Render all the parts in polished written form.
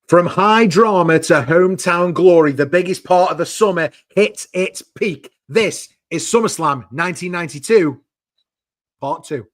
From high drama to hometown glory, the biggest part of the summer hits its peak. This is SummerSlam 1992, Part 2.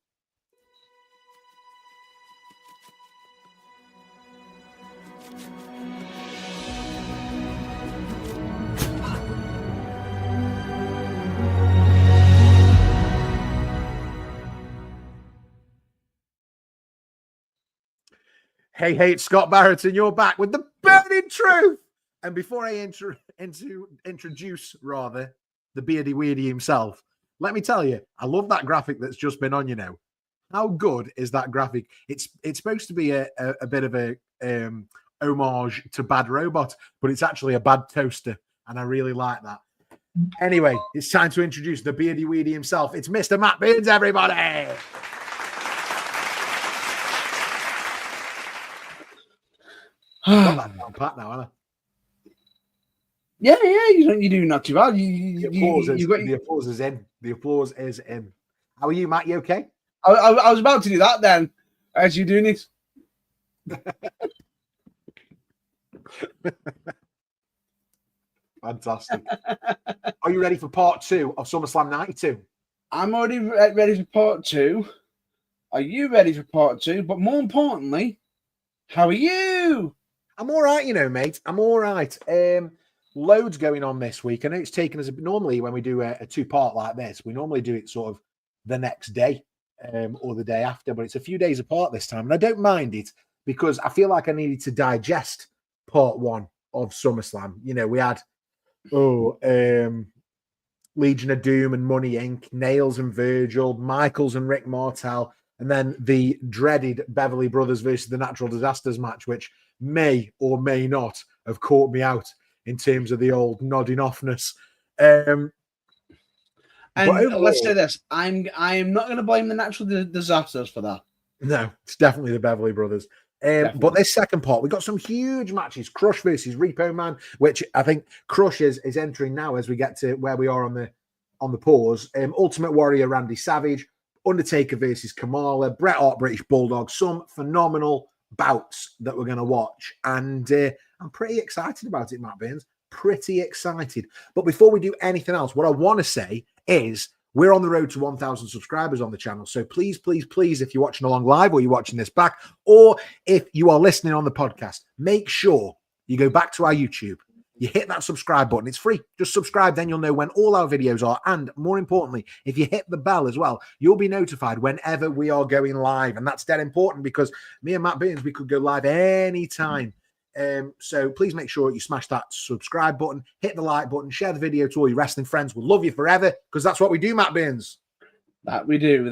Hey, it's Scott Barrett, and you're back with the burning truth. And before I introduce the beardy weirdy himself, let me tell you, I love that graphic that's just been on. You know, how good is that graphic? It's supposed to be a bit of a homage to Bad Robot, but it's actually a bad toaster, and I really like that. Anyway, it's time to introduce the beardy weirdy himself. It's Mr. Matt Beards, everybody. Got that down pat now, haven't I? Yeah, you do not too bad. The applause is in. The applause is in. How are you, Matt? You okay? I was about to do that then. As you doing it? Fantastic. Are you ready for part 2 of SummerSlam 92? I'm already ready for part 2. Are you ready for part 2? But more importantly, how are you? I'm all right, you know, mate. I'm all right. Loads going on this week. I know it's taken us normally when we do a 2-part like this, we normally do it sort of the next day or the day after, but it's a few days apart this time. And I don't mind it because I feel like I needed to digest part 1 of SummerSlam. You know, we had Legion of Doom and Money Inc., Nails and Virgil, Michaels and Rick Martel, and then the dreaded Beverly Brothers versus the Natural Disasters match, which may or may not have caught me out in terms of the old nodding offness. And overall, let's say this: I am not going to blame the Natural Disasters for that. No, it's definitely the Beverly Brothers. But this second part, we got some huge matches: Crush versus Repo Man, which I think Crush is entering now as we get to where we are on the pause. Ultimate Warrior Randy Savage, Undertaker versus Kamala, Bret Hart British Bulldog. Some phenomenal bouts that we're going to watch, and I'm pretty excited about it, Matt Burns. Pretty excited. But before we do anything else, what I want to say is we're on the road to 1,000 subscribers on the channel. So please, if you're watching along live or you're watching this back, or if you are listening on the podcast, make sure you go back to our YouTube. You hit that subscribe button. It's free. Just subscribe. Then you'll know when all our videos are. And more importantly, if you hit the bell as well, you'll be notified whenever we are going live. And that's dead important because me and Matt Burns, we could go live anytime. So please make sure you smash that subscribe button, hit the like button, share the video to all your wrestling friends. We'll love you forever because that's what we do, Matt Burns. That we do.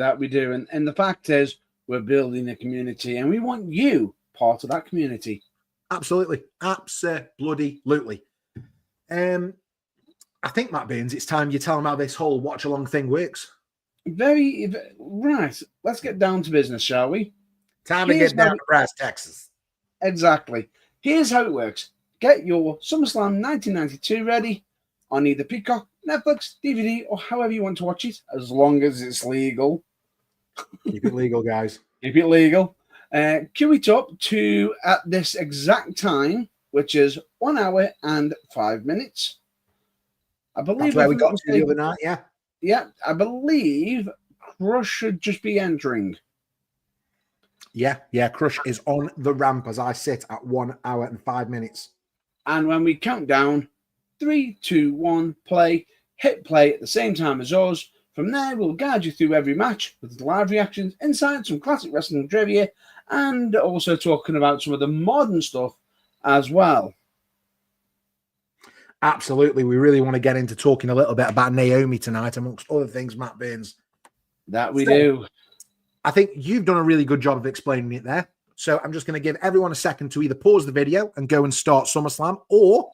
And the fact is, we're building a community and we want you part of that community. Absolutely. Absolutely. I think, Matt Burns, it's time you tell them how this whole watch-along thing works. Right. Let's get down to business, shall we? Time to get down to brass Texas. Exactly. Here's how it works. Get your SummerSlam 1992 ready on either Peacock, Netflix, DVD, or however you want to watch it, as long as it's legal. Keep it legal, guys. Keep it legal. Queue it up to at this exact time, which is 1 hour and 5 minutes. I believe that's where we got to the other night, yeah. Yeah, I believe Crush should just be entering. Yeah, Crush is on the ramp as I sit at 1 hour and 5 minutes. And when we count down, 3, 2, 1, play, hit play at the same time as us. From there, we'll guide you through every match with live reactions, insights, some classic wrestling trivia, and also talking about some of the modern stuff as well. Absolutely. We really want to get into talking a little bit about Naomi tonight, amongst other things, Matt Burns. That we do. I think you've done a really good job of explaining it there. So I'm just going to give everyone a second to either pause the video and go and start SummerSlam, or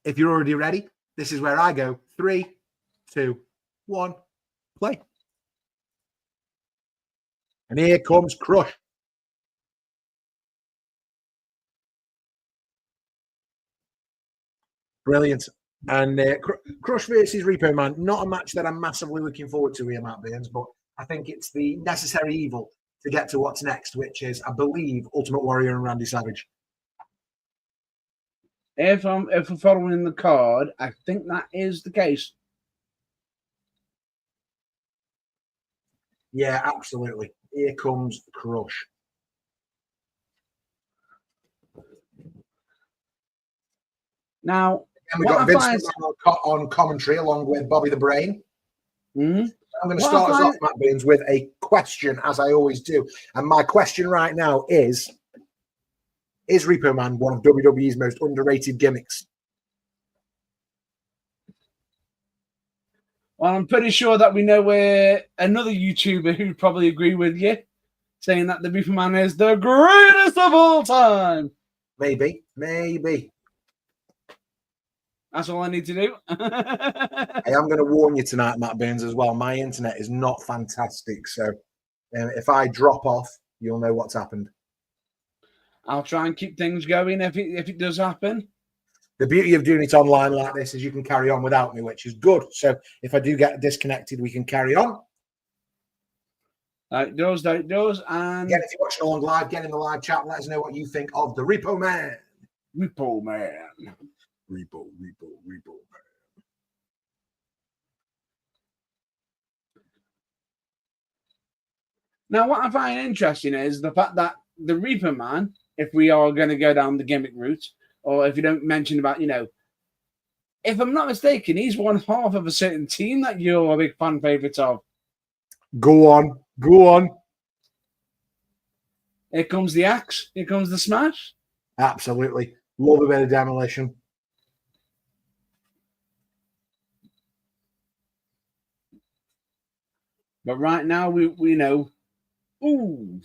if you're already ready, this is where I go. 3, 2, 1, play. And here comes Crush. Brilliant. And Crush versus Repo Man, not a match that I'm massively looking forward to here, Matt Burns, but I think it's the necessary evil to get to what's next, which is, I believe, Ultimate Warrior and Randy Savage. If we're following the card, I think that is the case. Yeah, absolutely. Here comes Crush. Now, and we've got Vince McMahon on commentary along with Bobby the Brain. Mm-hmm. I'm going to start us off, Matt Beans, with a question, as I always do. And my question right now is Repo Man one of WWE's most underrated gimmicks? Well, I'm pretty sure that we know where another YouTuber who'd probably agree with you, saying that the Repo Man is the greatest of all time. Maybe. That's all I need to do. I am going to warn you tonight, Matt Burns, as well. My internet is not fantastic. So if I drop off, you'll know what's happened. I'll try and keep things going if it does happen. The beauty of doing it online like this is you can carry on without me, which is good. So if I do get disconnected, we can carry on. That does. And again, if you're watching along live, get in the live chat and let us know what you think of the Repo Man. Repo Man. Repo Man. Now, what I find interesting is the fact that the Repo Man, if we are going to go down the gimmick route, or if you don't mention about, if I'm not mistaken, he's one half of a certain team that you're a big fan favorite of. Go on. Here comes the axe. Here comes the smash. Absolutely. Love a bit of demolition. But right now, we know. Ooh.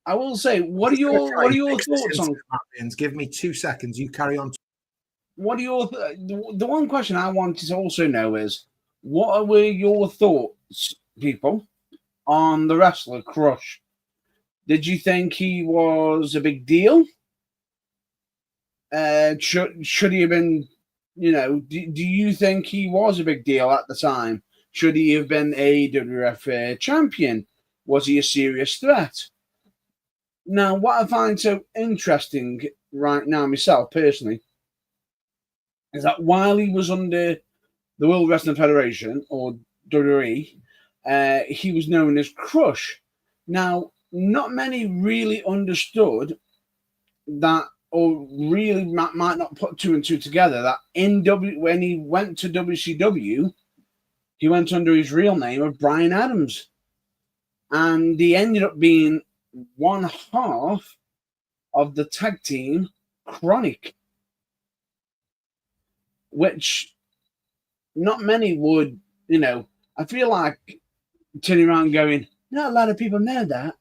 I will say, what are your thoughts on? Give me 2 seconds. You carry on. What are your the one question I wanted to also know is, what were your thoughts, people, on the wrestler Crush? Did you think he was a big deal? Should he have been? Do you think he was a big deal at the time? Should he have been a WWF champion? Was he a serious threat? Now, what I find so interesting right now, myself personally, is that while he was under the World Wrestling Federation, or WWE, he was known as Crush. Now, not many really understood that, or really might not put two and two together, that when he went to WCW, he went under his real name of Brian Adams. And he ended up being one half of the tag team Chronic, which not many would, I feel like turning around going, not a lot of people know that.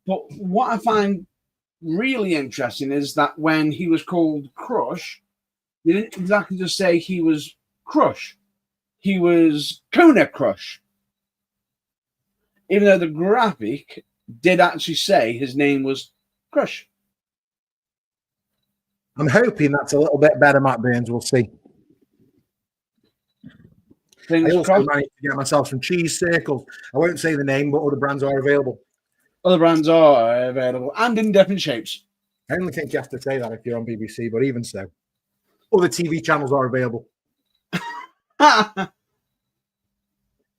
But what I find really interesting is that when he was called Crush, they didn't exactly just say he was Crush. He was Kona Crush. Even though the graphic did actually say his name was Crush. I'm hoping that's a little bit better, Matt Burns. We'll see. I also managed to get myself some cheese circles. I won't say the name, but other brands are available. Other brands are available and in different shapes. I only think you have to say that if you're on BBC, but even so, other TV channels are available.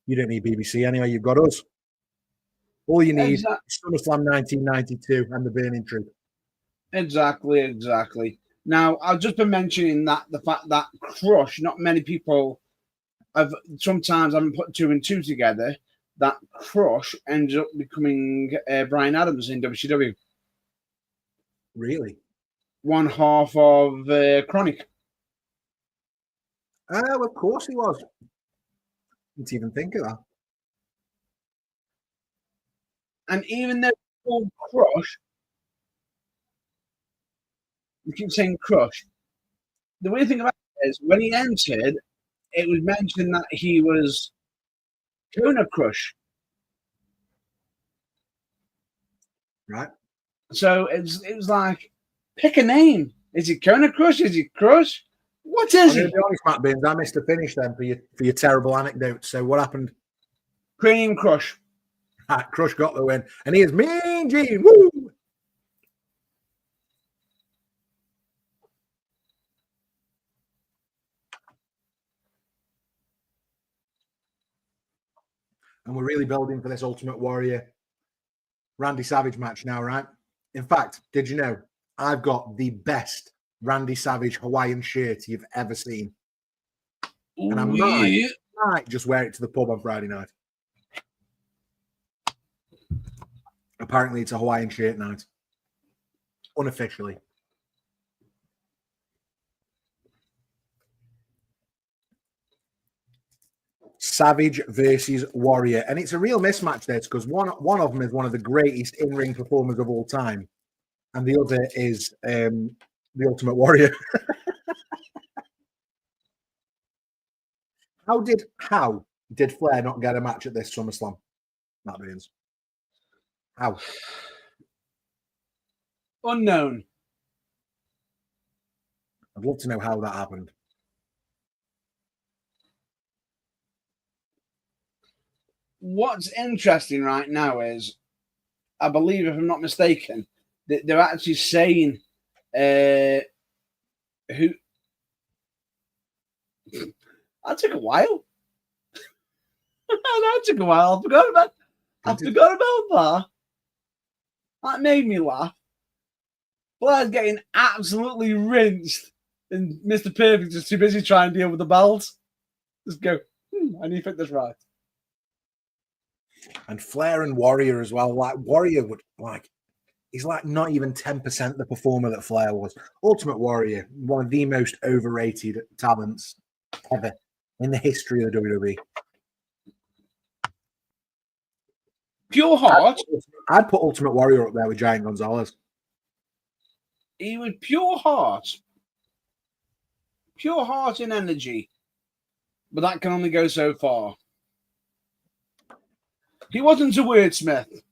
You don't need BBC anyway. You've got us. All you need is SummerSlam 1992 and the Burning Truth. Exactly. Now, I've just been mentioning that the fact that Crush, not many people sometimes haven't put two and two together, that Crush ends up becoming Brian Adams in WCW. Really? One half of Chronic. Oh, of course he was. Didn't even think of that. And even though it's called Crush, you keep saying Crush. The weird thing about it is when he entered, it was mentioned that he was Kona Crush. Right. So it was like, pick a name. Is it Kona Crush? Is it Crush? What is I'm going he? to be honest, Matt Burns. I missed the finish then for your terrible anecdote. So what happened? Cranium Crush. Crush got the win, and he is Mean Gene. Woo! And we're really building for this Ultimate Warrior Randy Savage match now, right? In fact, did you know I've got the best Randy Savage Hawaiian shirt you've ever seen? And I might just wear it to the pub on Friday night. Apparently, it's a Hawaiian shirt night. Unofficially. Savage versus Warrior. And it's a real mismatch there because one of them is one of the greatest in-ring performers of all time. And the other is the Ultimate Warrior. How did Flair not get a match at this SummerSlam? Matt Burns. How? Unknown. I'd love to know how that happened. What's interesting right now is, I believe, if I'm not mistaken, that they're actually saying who. That took a while. That took a while. I forgot about that. That made me laugh. Flair's getting absolutely rinsed, and Mr. Perfect is too busy trying to deal with the belts. Just go, I need to fit this right. And Flair and Warrior as well. Like Warrior he's like not even 10% the performer that Flair was. Ultimate Warrior, one of the most overrated talents ever in the history of the WWE. Pure heart. I'd put Ultimate Warrior up there with Giant Gonzalez. He was pure heart. Pure heart and energy. But that can only go so far. He wasn't a wordsmith.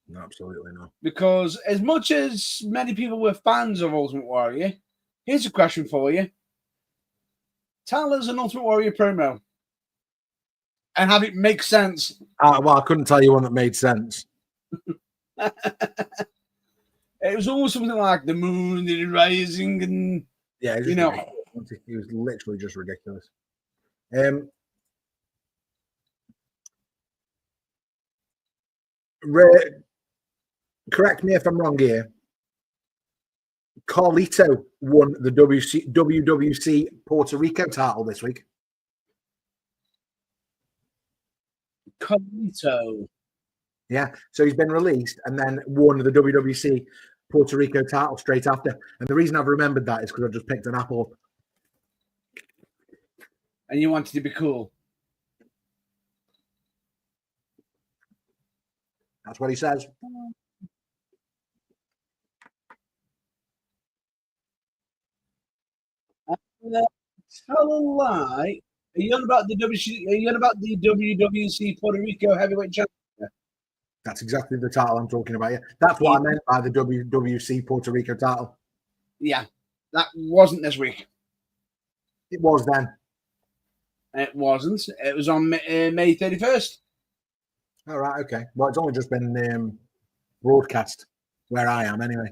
No, absolutely not. Because as much as many people were fans of Ultimate Warrior, here's a question for you. Tell us an Ultimate Warrior promo. And have it make sense. Well, I couldn't tell you one that made sense. It was almost something like the moon is rising, and yeah, you know, it was literally just ridiculous. Correct me if I'm wrong here. Carlito won the WWC Puerto Rico title this week. Carlito. Yeah, so he's been released and then won the WWC Puerto Rico title straight after. And the reason I've remembered that is because I just picked an apple. And you wanted to be cool. That's what he says. Tell a lie. Are you on about the WWC Puerto Rico Heavyweight Championship? That's exactly the title I'm talking about. Yeah, that's what I meant by the WWC Puerto Rico title. Yeah, that wasn't this week. It was then. It wasn't. It was on May 31st. All right, okay. Well, it's only just been broadcast where I am anyway.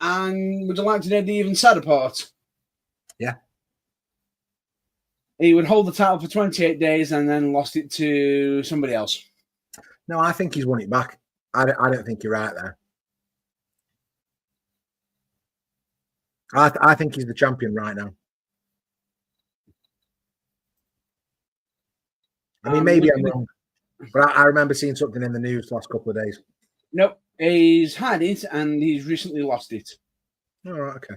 And would you like to know the even sadder part? Yeah. He would hold the title for 28 days and then lost it to somebody else. No, I think he's won it back. I don't think you're right there. I think he's the champion right now. I mean, maybe I'm wrong, but I remember seeing something in the news the last couple of days. Nope, he's had it and he's recently lost it. All right, okay.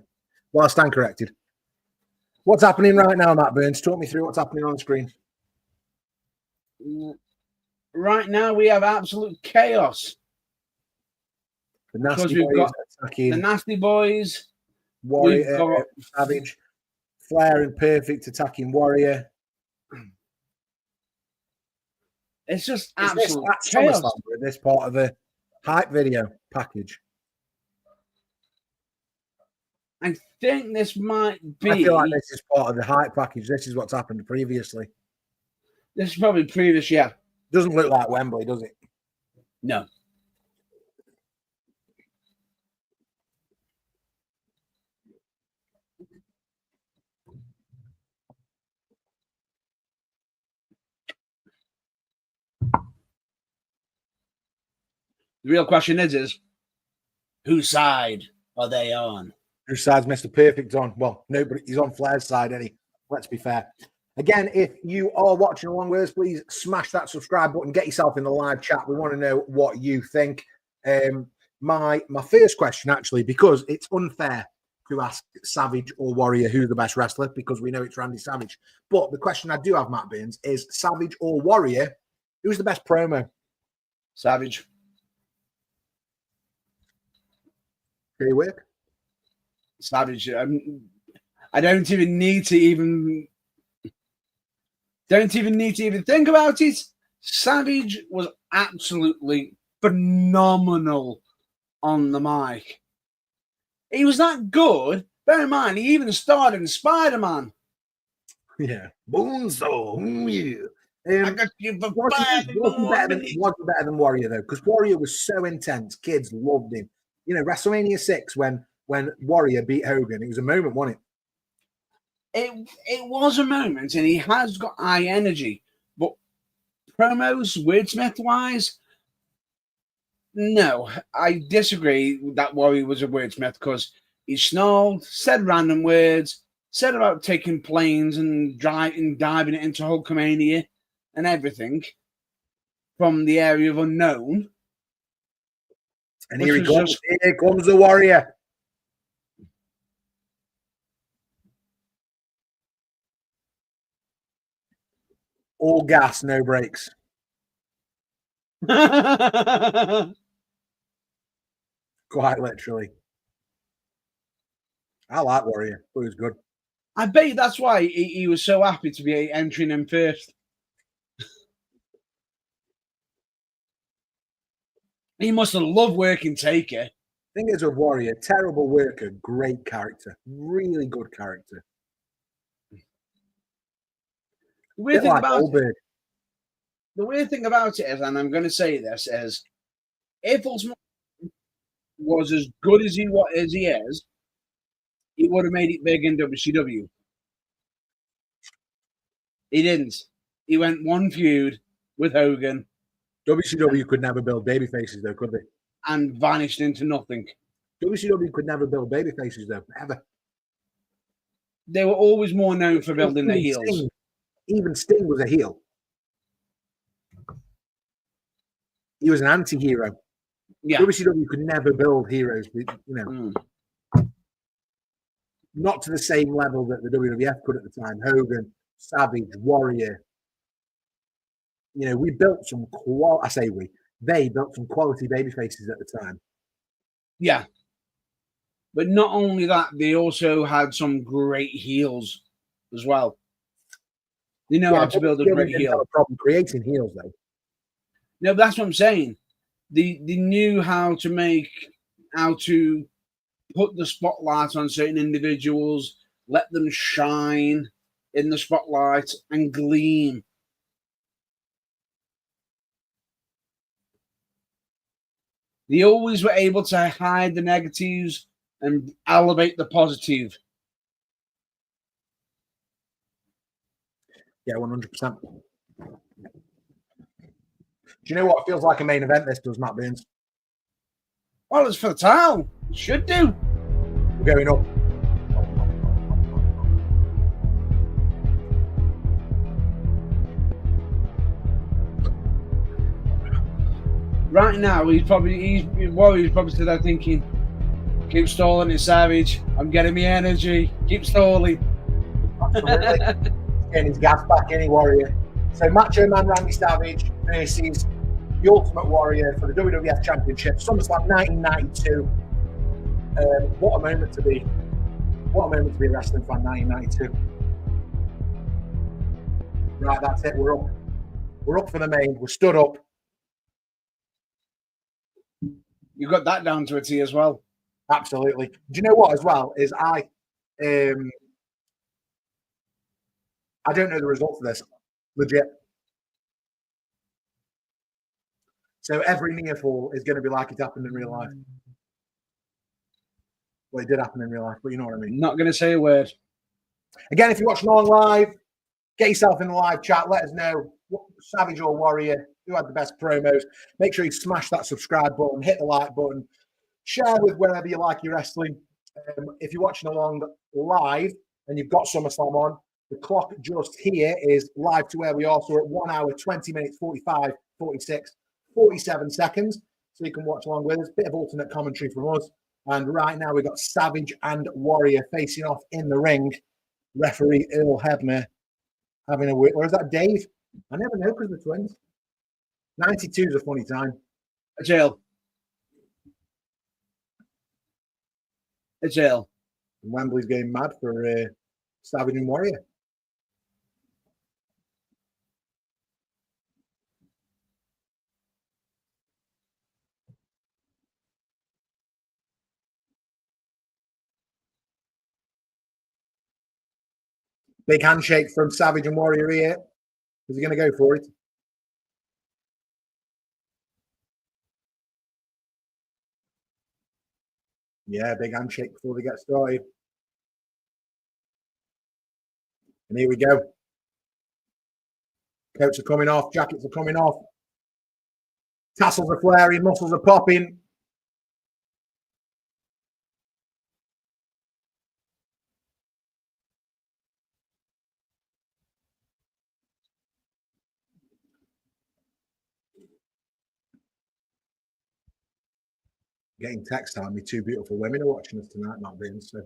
Well, I stand corrected. What's happening right now, Matt Burns? Talk me through what's happening on the screen. Right now, we have absolute chaos. The Nasty Boys attacking. The Nasty Boys. Warrior, Savage. Flair and Perfect attacking Warrior. It's just absolute chaos. This part of the hype video package. I think this might be. I feel like this is part of the hype package. This is what's happened previously. This is probably previous, yeah. Doesn't look like Wembley, does it? No. The real question is whose side are they on? Whose side's Mr. Perfect on? Well, nobody. He's on Flair's side, any. Let's be fair. Again, if you are watching along with us, please smash that subscribe button. Get yourself in the live chat. We want to know what you think. My first question, actually, because it's unfair to ask Savage or Warrior who's the best wrestler, because we know it's Randy Savage. But the question I do have, Matt Burns, is Savage or Warrior, who's the best promo? Savage. Can you work? Savage. I don't even need to even think about it. Savage was absolutely phenomenal on the mic. He was that good. Bear in mind, he even starred in Spider-Man. Yeah. Bonesaw. I got you for wasn't better than Warrior, though, because Warrior was so intense. Kids loved him. You know, WrestleMania 6, when Warrior beat Hogan, it was a moment, wasn't it? It was a moment, and he has got high energy. But promos, wordsmith-wise, no, I disagree that Warrior was a wordsmith, because he snarled, said random words, said about taking planes and diving it into Hulkamania and everything from the area of unknown. And here he comes. Here comes the Warrior. All gas, no brakes. Quite literally. I like Warrior. It was good. I bet that's why he was so happy to be entering him first. He must have loved working Taker. Thing is with Warrior, terrible worker, great character, really good character. The weird thing about it is, and I'm going to say this, is if Ultimate was as good as he is, he would have made it big in WCW. He didn't. He went one feud with Hogan. WCW could never build baby faces, though, could they? And vanished into nothing. WCW could never build baby faces, though, ever. They were always more known for building their heels. Even Sting was a heel. He was an anti-hero. Yeah. WCW could never build heroes, you know. Not to the same level that the WWF could at the time. Hogan, Savage, Warrior. You know, we built some they built some quality baby faces at the time. Yeah. But not only that, they also had some great heels as well. They know how to build a great heel. Have a problem creating heels, though. No, but that's what I'm saying. They knew how to put the spotlight on certain individuals, let them shine in the spotlight and gleam. They always were able to hide the negatives and elevate the positive. Yeah, 100%. Do you know what? It feels like a main event, this does, Matt Burns. Well, it's for the title. It should do. We're going up. Right now, he's probably stood there thinking, keep stalling it, Savage. I'm getting me energy. Keep stalling. Absolutely. Getting his gas back, any Warrior. So Macho Man Randy Savage versus the Ultimate Warrior for the WWF Championship, SummerSlam 1992. What a moment to be. What a moment to be a wrestling fan, 1992. Right, that's it. We're up. We're up for the main. We're stood up. You got that down to a T as well. Absolutely. Do you know what? As well is I don't know the results of this. Legit. So every near fall is going to be like it happened in real life. Well, it did happen in real life, but you know what I mean. Not going to say a word. Again, if you're watching on live, get yourself in the live chat. Let us know, Savage or Warrior, who had the best promos. Make sure you smash that subscribe button, hit the like button, share with wherever you like your wrestling. If you're watching along live and you've got SummerSlam on, the clock just here is live to where we are. So at 1 hour, 20 minutes, 45, 46, 47 seconds. So you can watch along with us. Bit of alternate commentary from us. And right now we've got Savage and Warrior facing off in the ring. Referee Earl Hebner having a word. Or is that Dave? I never know because they're twins. 92 is a funny time. It's ill. It's ill. Wembley's getting mad for Savage and Warrior. Big handshake from Savage and Warrior here. Is he going to go for it? Yeah, big handshake before they get started. And here we go. Coats are coming off. Jackets are coming off. Tassels are flaring. Muscles are popping. Getting text telling me 2 beautiful women are watching us tonight, not being so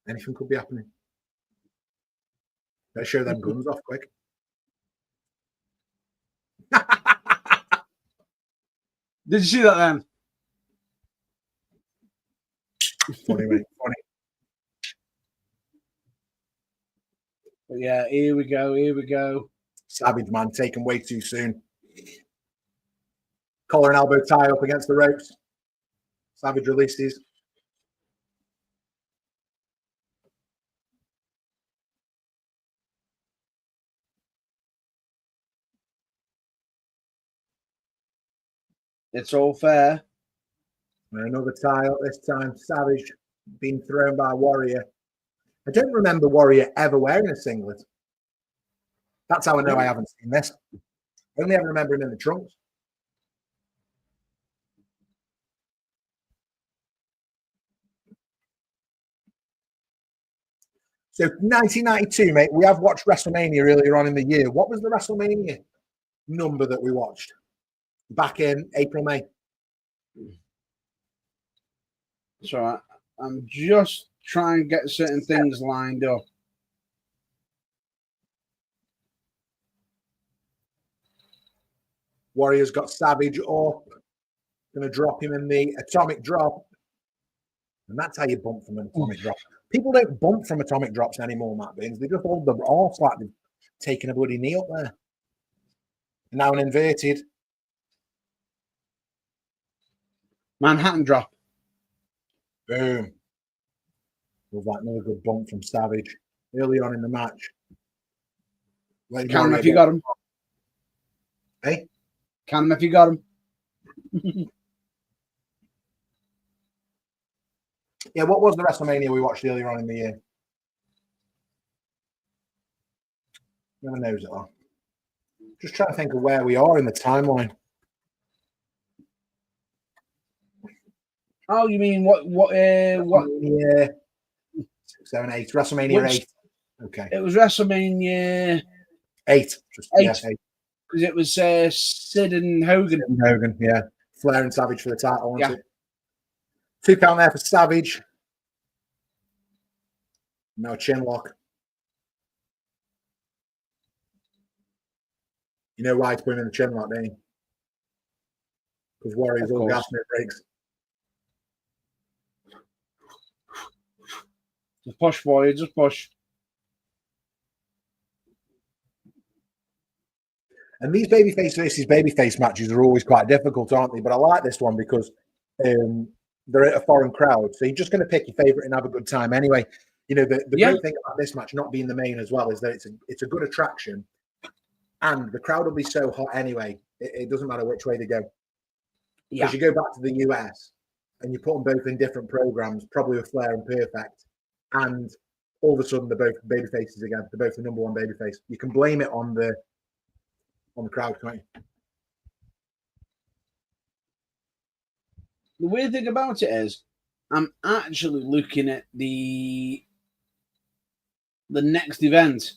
anything could be happening. Better show them guns off quick. Did you see that then? Funny, mate. Funny. But yeah, here we go. Here we go. Savage, man, taken way too soon. Collar and elbow tie up against the ropes. Savage releases. It's all fair. And another tie up this time. Savage being thrown by Warrior. I don't remember Warrior ever wearing a singlet. That's how I know I haven't seen this. I only ever remember him in the trunks. So 1992, mate, we have watched WrestleMania earlier on in the year. What was the WrestleMania number that we watched back in April, May? So I'm just trying to get certain things lined up. Warrior's got Savage up. Going to drop him in the atomic drop. And that's how you bump from an atomic drop. People don't bump from atomic drops anymore, Matt Baines. They just hold the arse like they've taken a bloody knee up there. And now an inverted. Manhattan drop. Boom. Was that another good bump from Savage early on in the match. Count him if you got him. Hey? Count him if you got him. Yeah, what was the WrestleMania we watched earlier on in the year? No one knows it all. Just trying to think of where we are in the timeline. Oh, you mean what? Yeah. 6, 7, 8. WrestleMania 8. Okay. It was WrestleMania 8. Just 8. Yeah, 8. Because it was Sid and Hogan. Sid and Hogan, yeah. Flair and Savage for the title, wasn't Yeah. it? 2 count there for Savage. No chin lock. You know why it's putting in the chin lock, don't you? Because Warrior's all gas and it breaks. Just push, Warrior. Just push. And these babyface versus babyface matches are always quite difficult, aren't they? But I like this one because they're at a foreign crowd, so you're just going to pick your favorite and have a good time anyway. You know, the great thing about this match not being the main as well is that it's a good attraction, and the crowd will be so hot anyway. It doesn't matter which way they go. Because you go back to the US and you put them both in different programs, probably with Flair and Perfect, and all of a sudden they're both baby faces again. They're both the number one baby face. You can blame it on the crowd, can't you? The weird thing about it is, I'm actually looking at the next event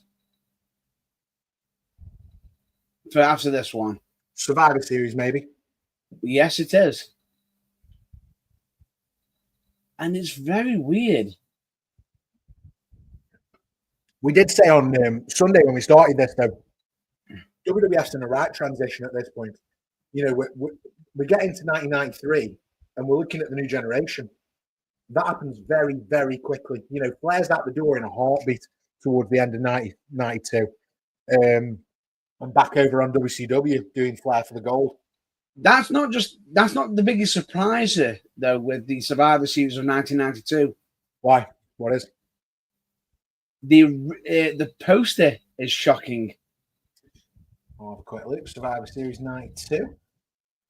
for after this one. Survivor Series, maybe. Yes, it is. And it's very weird. We did say on Sunday when we started this, though, WWF's in a right transition at this point. You know, we get into 1993 and we're looking at the new generation. That happens very, very quickly. You know, Flair's out the door in a heartbeat towards the end of 92. And back over on WCW doing Flair for the Gold. That's not the biggest surprise though, with the Survivor Series of 1992. Why? What is? The poster is shocking. I'll have a quick look. Survivor Series 92.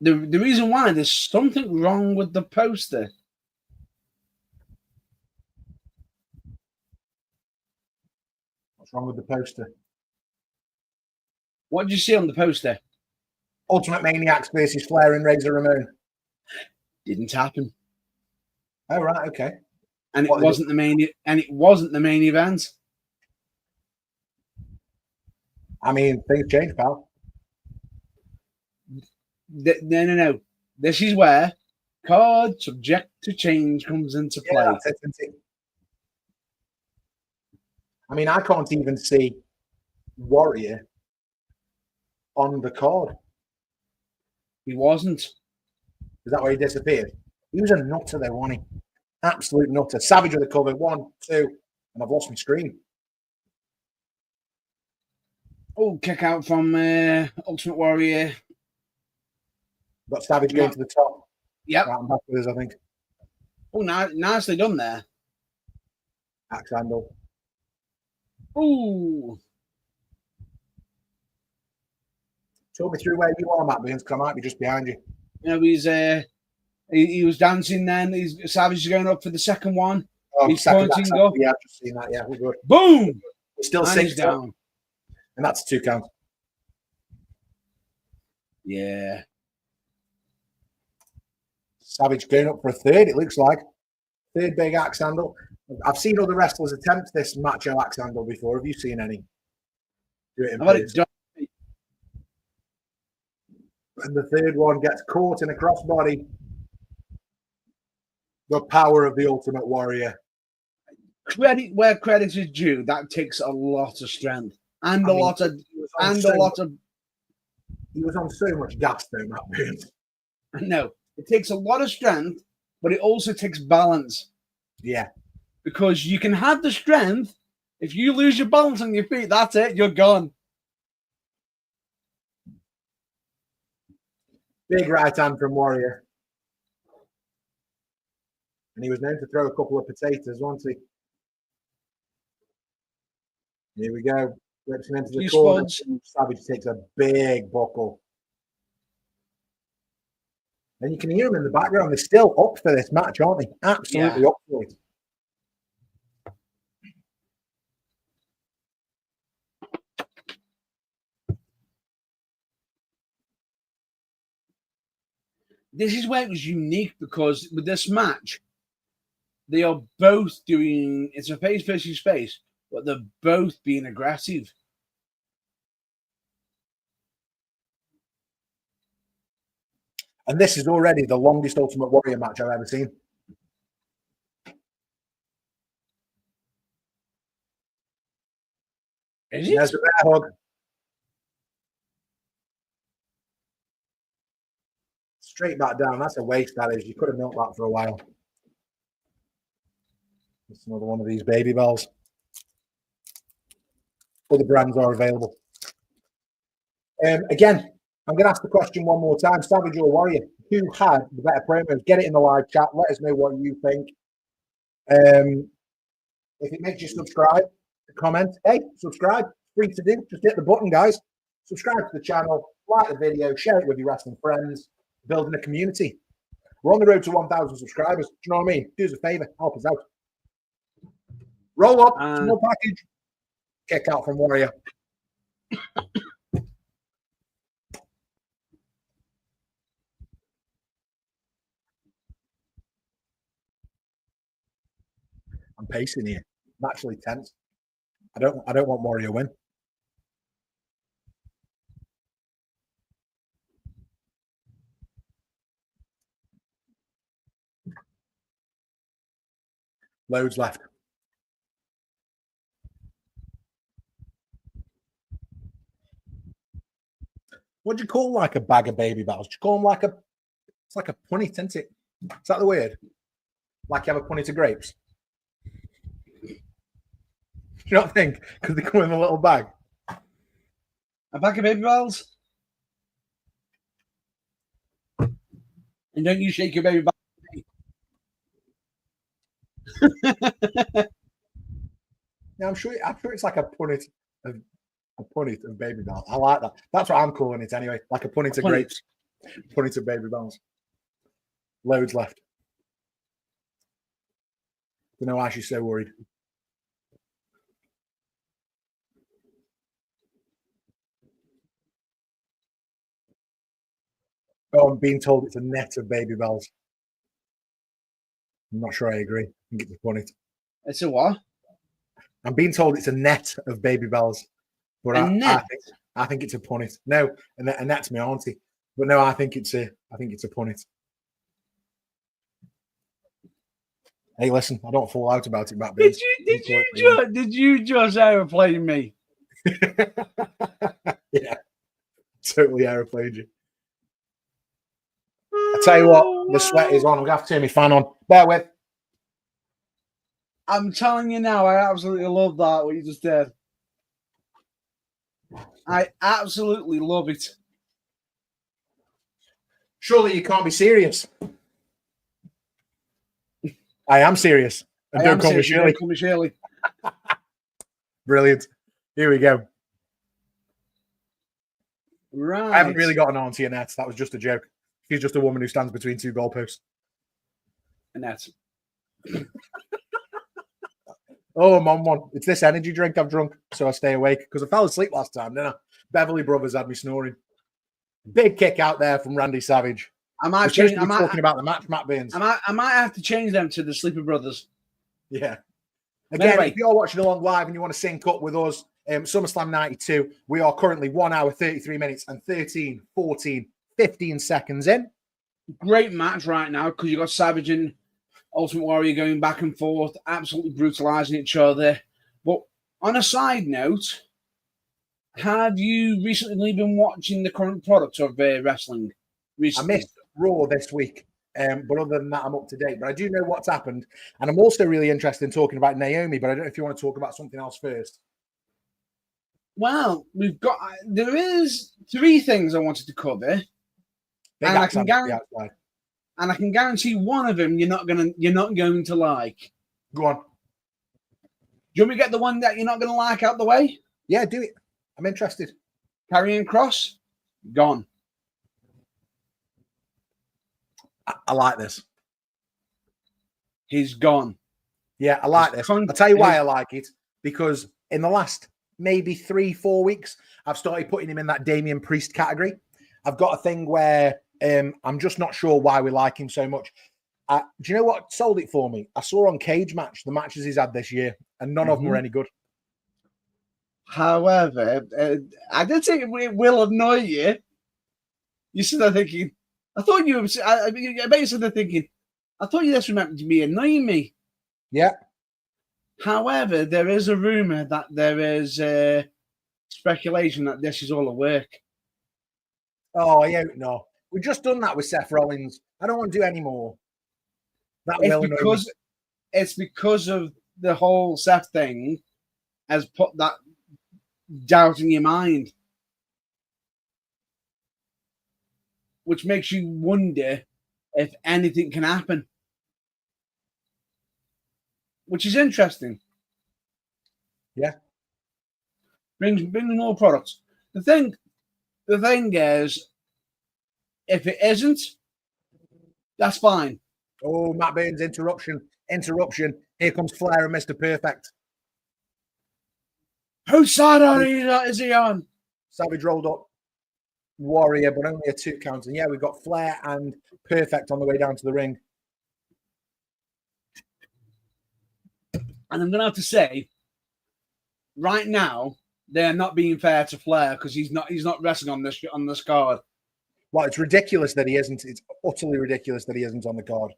The reason why, there's something wrong with the poster. What's wrong with the poster? What did you see on the poster? Ultimate Maniacs versus Flair and Razor Ramon. Didn't happen. Oh right, okay. And it wasn't the main event. I mean, things change, pal. No. This is where card subject to change comes into play. That's it, isn't it? I mean, I can't even see Warrior on the card. He wasn't. Is that where he disappeared? He was a nutter though, wasn't he? Absolute nutter. Savage with the cover. 1, 2, and I've lost my screen. Oh, kick out from Ultimate Warrior. Got Savage going to the top. Yep. Right, I'm back with us, I think. Oh, nicely done there. Axe handle. Ooh. Talk me through where you are, Matt Burns, because I might be just behind you. You know, he was dancing then. Savage is going up for the second one. Oh, he's pointing up. Yeah, I've just seen that. Yeah, we're good. Boom! We're still 6 down. And that's a 2 count. Yeah. Savage going up for a third, it looks like. Third big axe handle. I've seen other wrestlers attempt this macho axe handle before. Have you seen any? Do it in person. And the third one gets caught in a crossbody. The power of the Ultimate Warrior. Credit where credit is due. That takes a lot of strength and a lot of. He was on so much gas though, Matt Burns. No, it takes a lot of strength, but it also takes balance. Yeah, because you can have the strength. If you lose your balance on your feet, that's it. You're gone. Big right hand from Warrior. And he was known to throw a couple of potatoes, wasn't he? Here we go. Whips him into the corner. Savage takes a big buckle. And you can hear him in the background. They're still up for this match, aren't they? Absolutely up for it. This is where it was unique because with this match, they are both doing, it's a face versus face, but they're both being aggressive. And this is already the longest Ultimate Warrior match I've ever seen. Is it? There's a bear hug. Straight back down. That's a waste, that is. You could have milked that for a while. It's another one of these baby bells. Other brands are available. Again, I'm going to ask the question one more time. Savage or Warrior, who had the better promos? Get it in the live chat. Let us know what you think. If it makes you subscribe, comment. Hey, subscribe. Free to do. Just hit the button, guys. Subscribe to the channel, like the video, share it with your wrestling friends, building a community. We're on the road to 1,000 subscribers. Do you know what I mean? Do us a favor. Help us out. Roll up. Small package. Kick out from Warrior. I'm pacing here. I'm actually tense. I don't want Warrior win. Loads left. What do you call like a bag of baby bells? Do you call them like it's like a punnet, isn't it? Is that the word? Like you have a punnet of grapes? Do you not think? Because they come in a little bag. A bag of baby bells? And don't you shake your baby bells? Yeah, I'm sure it's like a punnet of baby bells. I like that. That's what I'm calling it anyway. Like a punnet of grapes. Punnet of baby bells. Loads left. Don't know why she's so worried. Oh, I'm being told it's a net of baby bells. I'm not sure I agree. I think it's a punnet. It's a what? I'm being told it's a net of baby bells. But I think it's a punnet. No, and that's my auntie. But no, I think it's a punnet. Hey, listen, I don't fall out about it, Matt. Did you just aeroplane me? Yeah, totally aeroplaned you. I tell you what, the sweat is on. I'm gonna have to turn my fan on. Bear with. I'm telling you now, I absolutely love that what you just did. I absolutely love it. Surely you can't be serious. I am serious. And don't call me Shirley. Don't call me Shirley. Brilliant. Here we go. Right. I haven't really got an auntie Annette. That was just a joke. She's just a woman who stands between two goalposts. Annette. Oh, I'm on one. It's this energy drink I've drunk, so I stay awake because I fell asleep last time, didn't I? Beverly Brothers had me snoring. Big kick out there from Randy Savage. I might talking about the match, Matt Burns. I might have to change them to the Sleeper Brothers. Yeah. Again, anyway, if you're watching along live and you want to sync up with us, SummerSlam 92, we are currently 1 hour, 33 minutes and 13, 14, 15 seconds in. Great match right now because you got Savage and Ultimate Warrior going back and forth, absolutely brutalizing each other. But on a side note, have you recently been watching the current product of wrestling? Recently? I missed Raw this week, but other than that, I'm up to date. But I do know what's happened, and I'm also really interested in talking about Naomi. But I don't know if you want to talk about something else first. Well, there is 3 things I wanted to cover, and I can guarantee one of them you're not going to like. Go on. Do you want me to get the one that you're not going to like out the way? Yeah, do it. I'm interested. Karrion Kross, gone. I like this. He's gone. Yeah, I like this. I'll tell you why I like it. Because in the last maybe 3-4 weeks, I've started putting him in that Damian Priest category. I've got a thing where I'm just not sure why we like him so much. Do you know what sold it for me? I saw on Cage Match the matches he's had this year, and none of them were any good. However, I did think it will annoy you. You sit there thinking, I thought you were. I bet you sit there thinking, I thought you just remembered to be annoying me. Yeah. However, there is a rumor that there is speculation that this is all a work. Oh, yeah, no. We've just done that with Seth Rollins. I don't want to do any more. It's because of the whole Seth thing has put that doubt in your mind. which makes you wonder if anything can happen, which is interesting. Yeah, brings more products. The thing is, if it isn't, that's fine. Oh, Matt Burns, interruption. Here comes Flair and Mr. Perfect. Whose side is he on? Savage rolled up Warrior, but only a 2 count. And yeah, we've got Flair and Perfect on the way down to the ring. And I'm going to have to say, right now, they're not being fair to Flair because he's not wrestling on this card. Well, it's ridiculous that he isn't. It's utterly ridiculous that he isn't on the card.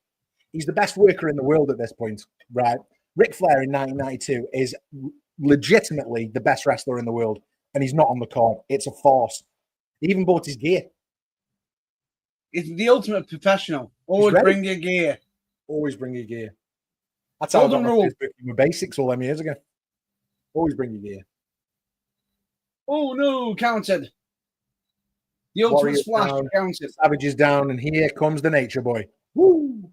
He's the best worker in the world at this point, right? Ric Flair in 1992 is legitimately the best wrestler in the world, and he's not on the card. It's a farce. He even bought his gear. It's the ultimate professional. Always bring your gear. Always bring your gear. That's how I got my first book in basics all them years ago. Always bring your gear. Oh no, counted. The ultimate splash counted. Savage is down, and here comes the Nature Boy. Woo!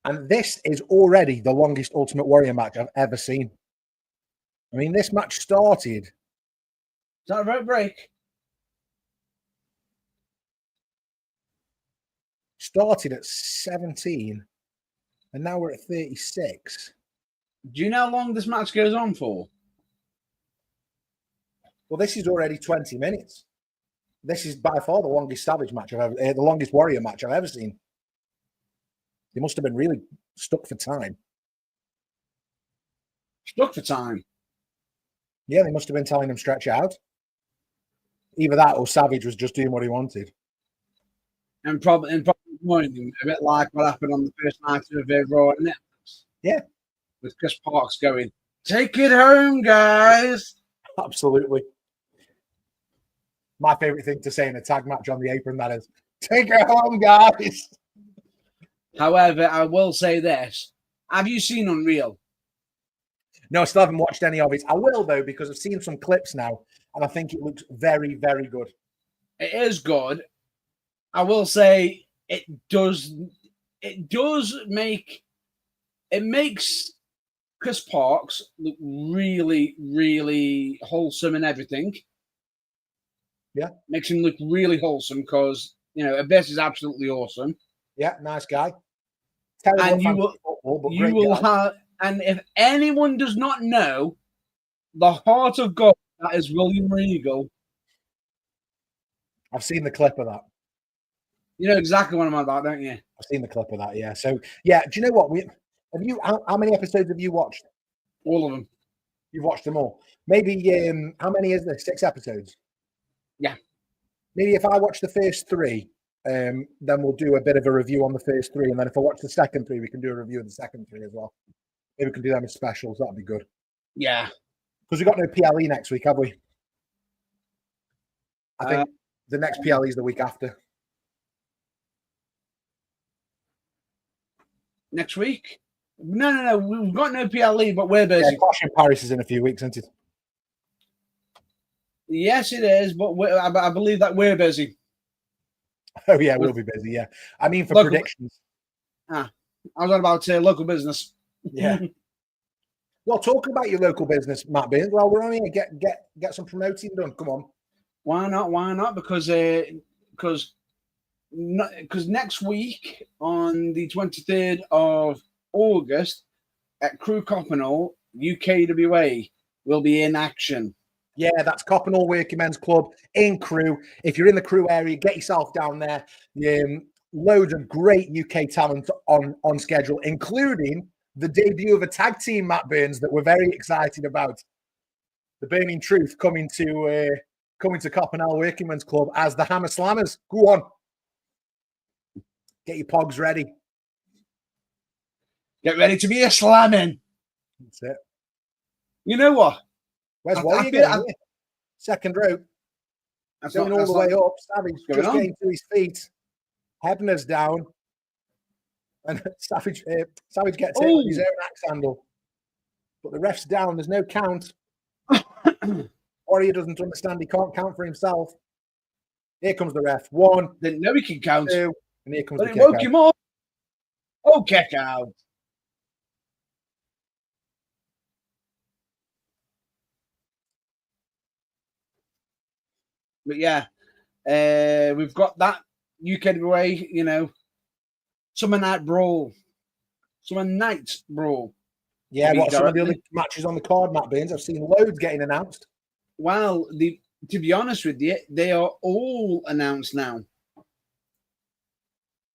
And this is already the longest Ultimate Warrior match I've ever seen. I mean, this match started. Is that a rope break? Started at 17, and now we're at 36. Do you know how long this match goes on for? Well, this is already 20 minutes. This is by far the longest Savage match I've ever, the longest Warrior match I've ever seen. They must have been really stuck for time. Stuck for time? Yeah, they must have been telling them stretch out. Either that or Savage was just doing what he wanted. And probably morning, a bit like what happened on the first night of Raw and Netflix. Yeah. With Chris Parks going, "Take it home, guys." Absolutely. My favorite thing to say in a tag match on the apron, that is, "Take it home, guys." However, I will say this. Have you seen Unreal? No, I still haven't watched any of it. I will, though, because I've seen some clips now, and I think it looks very, very good. It is good. I will say it makes Chris Parks look really, really wholesome and everything. Yeah. Makes him look really wholesome because, Abyss is absolutely awesome. Yeah, nice guy. And and if anyone does not know the heart of God, that is William Regal. I've seen the clip of that. You know exactly what I'm about, don't you? I've seen the clip of that, yeah. So, yeah, do you know what? How many episodes have you watched? All of them. You've watched them all. Maybe, how many is there? 6 episodes? Yeah. Maybe if I watch the first 3, then we'll do a bit of a review on the first 3. And then if I watch the second 3, we can do a review of the second 3 as well. Maybe we can do them as specials. That'd be good. Yeah. Because we've got no PLE next week, have we? I think the next PLE is the week after. Next week? No. We've got no PLE, but we're busy. Yeah, Clash in Paris is in a few weeks, isn't it? Yes, it is, but I believe that we're busy. Oh, yeah, we'll be busy, yeah. I mean, for predictions. I was on about local business. Yeah. Well, talking about your local business, Matt Burns, well, we're on here. Get some promoting done. Come on. Why not? Because next week on the 23rd of August at Crew Coppenhall, UKWA will be in action. Yeah, that's Coppenhall Working Men's Club in Crewe. If you're in the Crewe area, get yourself down there. Loads of great UK talent on schedule, including the debut of a tag team, Matt Burns, that we're very excited about. The Burning Truth coming to Coppenhall Working Men's Club as the Hammer Slammers. Go on. Get your pogs ready. Get ready to be a slamming. That's it. You know what? Where's Wally going? Second row. Going all the way up. Savage just getting to his feet. Hebner's down. And Savage gets hit with his own axe handle. but the ref's down. There's no count. Warrior doesn't understand. He can't count for himself. Here comes the ref. 1. Didn't know he can count. 2. And here comes But the it kick woke out. him up. Oh, kick out. But yeah, we've got that UK away, Summer Night Brawl. Summer Night Brawl. Yeah, what are some of the other matches on the card, Matt Baines? I've seen loads getting announced. Well, to be honest with you, they are all announced now.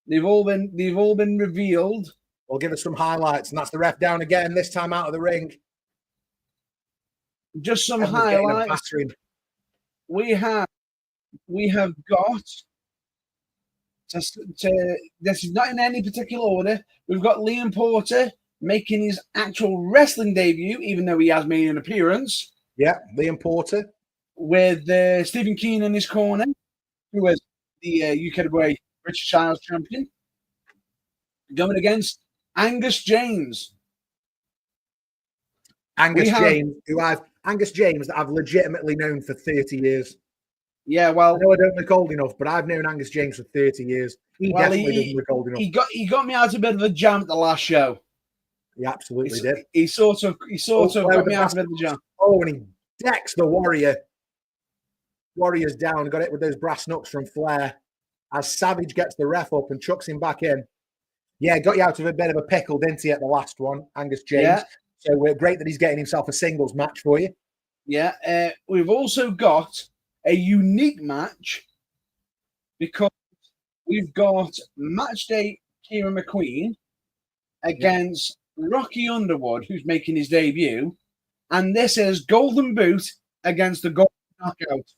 They've all been revealed. Well, give us some highlights, and that's the ref down again, this time out of the ring. Just some highlights. We have got this is not in any particular order. We've got Liam Porter making his actual wrestling debut, even though he has made an appearance. Yeah, Liam Porter. With Stephen Keane in his corner, who is the UK British Trials champion, going against Angus James. Angus James that I've legitimately known for 30 years. Yeah, well, I know I don't look old enough, but I've known Angus James for 30 years. He definitely doesn't look old enough. He got me out a bit of a jam at the last show. He absolutely did. He sort of got me out of a bit of a jam. Oh, and he decks the Warrior. Warrior's down, got it with those brass knucks from Flair. As Savage gets the ref up and chucks him back in. Yeah, got you out of a bit of a pickle, didn't he, at the last one, Angus James? Yeah. So great that he's getting himself a singles match for you. Yeah, we've also got a unique match because we've got match day Kieran McQueen against Rocky Underwood, who's making his debut, and this is Golden Boot against the Golden Knockout.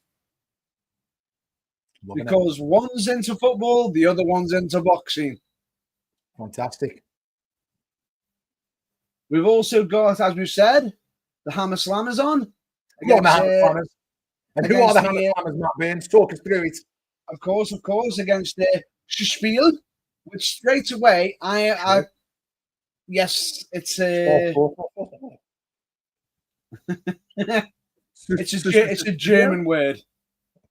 Because one's into football, the other one's into boxing. Fantastic. We've also got, as we've said, the Hammer Slammers on. Who are the Hammer Slammers? And who are the Hammer Slammers, Matt Baines? Talk us through it. Of course, against the Spiel, which straight away, yes, it's it's a German word.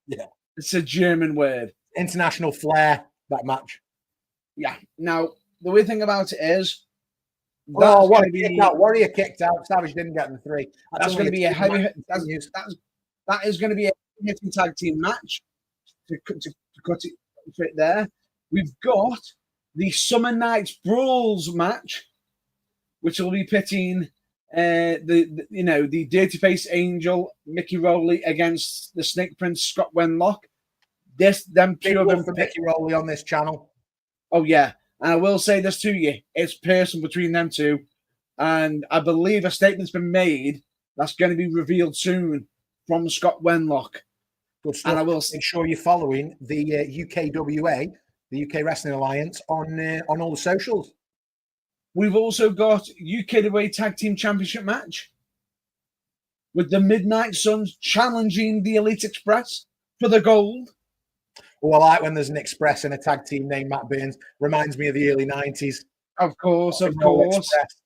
Yeah. It's a German word. International flair, that match. Yeah. Now, the weird thing about it is... Warrior kicked out. Savage didn't get the 3. That's going to be a heavy... That is going to be a hitting tag team match. To cut it straight there. We've got the Summer Nights Brawls match, which will be pitting... the Dirty Face Angel Mickey Rowley against the Snake Prince Scott Wenlock. Them two of them for Mickey Rowley on this channel. Oh yeah, and I will say this to you: it's personal between them two, and I believe a statement's been made that's going to be revealed soon from Scott Wenlock. Good stuff. And I will make sure you're following the UKWA, the UK Wrestling Alliance, on all the socials. We've also got UK Tag Team Championship match with the Midnight Suns challenging the Elite Express for the gold. Oh, I like when there's an Express in a tag team name, Matt Baines. Reminds me of the early 90s. Of course. Express.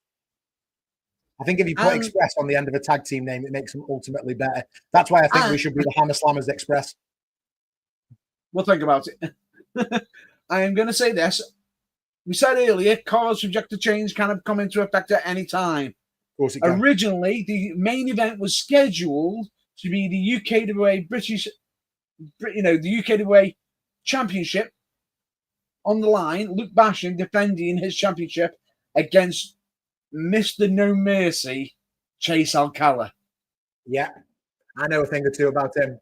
I think if you put Express on the end of a tag team name, it makes them ultimately better. That's why I think we should be the Hammer Slammers Express. We'll think about it. I am going to say this. We said earlier, cards subject to change can come into effect at any time. Of course it can. Originally, the main event was scheduled to be the UKWA the UKWA Championship on the line. Luke Basham defending his championship against Mr. No Mercy, Chase Alcala. Yeah, I know a thing or two about him.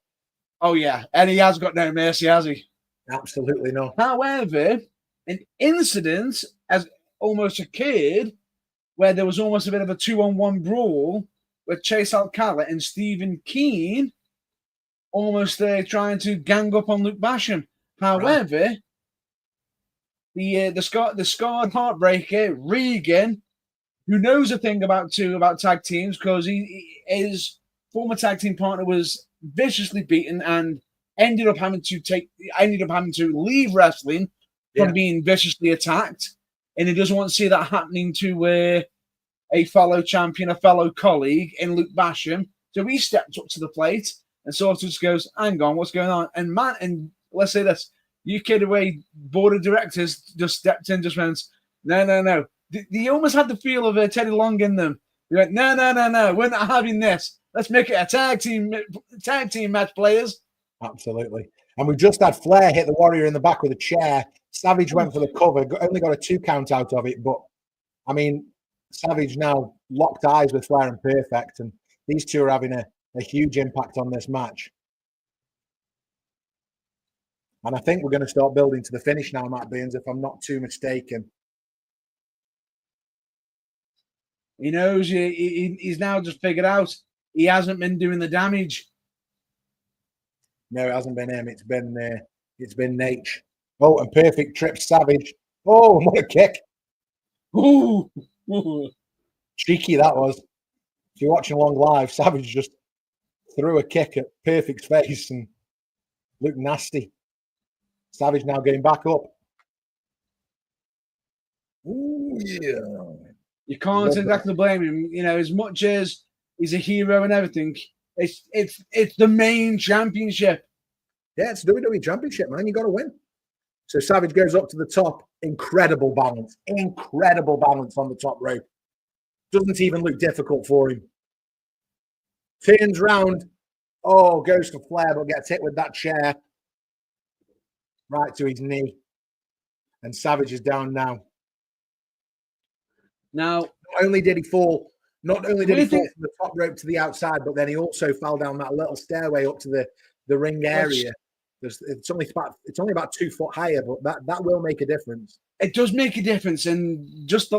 Oh yeah, and he has got no mercy, has he? Absolutely not. However, an incident has almost occurred where there was almost a bit of a 2-on-1 brawl with Chase Alcala and Stephen Keane almost trying to gang up on Luke Basham. However, the scarred heartbreaker Regan, who knows a thing about tag teams because his former tag team partner was viciously beaten and ended up having to leave wrestling from being viciously attacked, and he doesn't want to see that happening to a fellow champion, a fellow colleague in Luke Basham. So he stepped up to the plate and sort of just goes, hang on, what's going on? And let's say this, UK away board of directors just stepped in, just went, no. They almost had the feel of Teddy Long in them. They went, no, we're not having this. Let's make it a tag team match, players. Absolutely. And we just had Flair hit the Warrior in the back with a chair. Savage went for the cover, only got a 2 count out of it. But, I mean, Savage now locked eyes with Flair and Perfect, and these two are having a huge impact on this match. And I think we're going to start building to the finish now, Matt Beans, if I'm not too mistaken. He knows he's now just figured out he hasn't been doing the damage. No, it hasn't been him. It's been Nate. Oh, and Perfect trips Savage. Oh, what a kick. Ooh. Cheeky that was. If you're watching along live, Savage just threw a kick at Perfect's face and looked nasty. Savage now getting back up. Ooh, yeah. You can't exactly blame him. You know, as much as he's a hero and everything, it's the main championship. Yeah, it's WWE Championship, man. You got to win. So Savage goes up to the top. Incredible balance on the top rope. Doesn't even look difficult for him. Turns round. Oh, goes for Flair, but gets hit with that chair. Right to his knee. And Savage is down now. Now, not only did he fall from the top rope to the outside, but then he also fell down that little stairway up to the ring area. It's only about 2 foot higher, but that will make a difference. It does make a difference, and just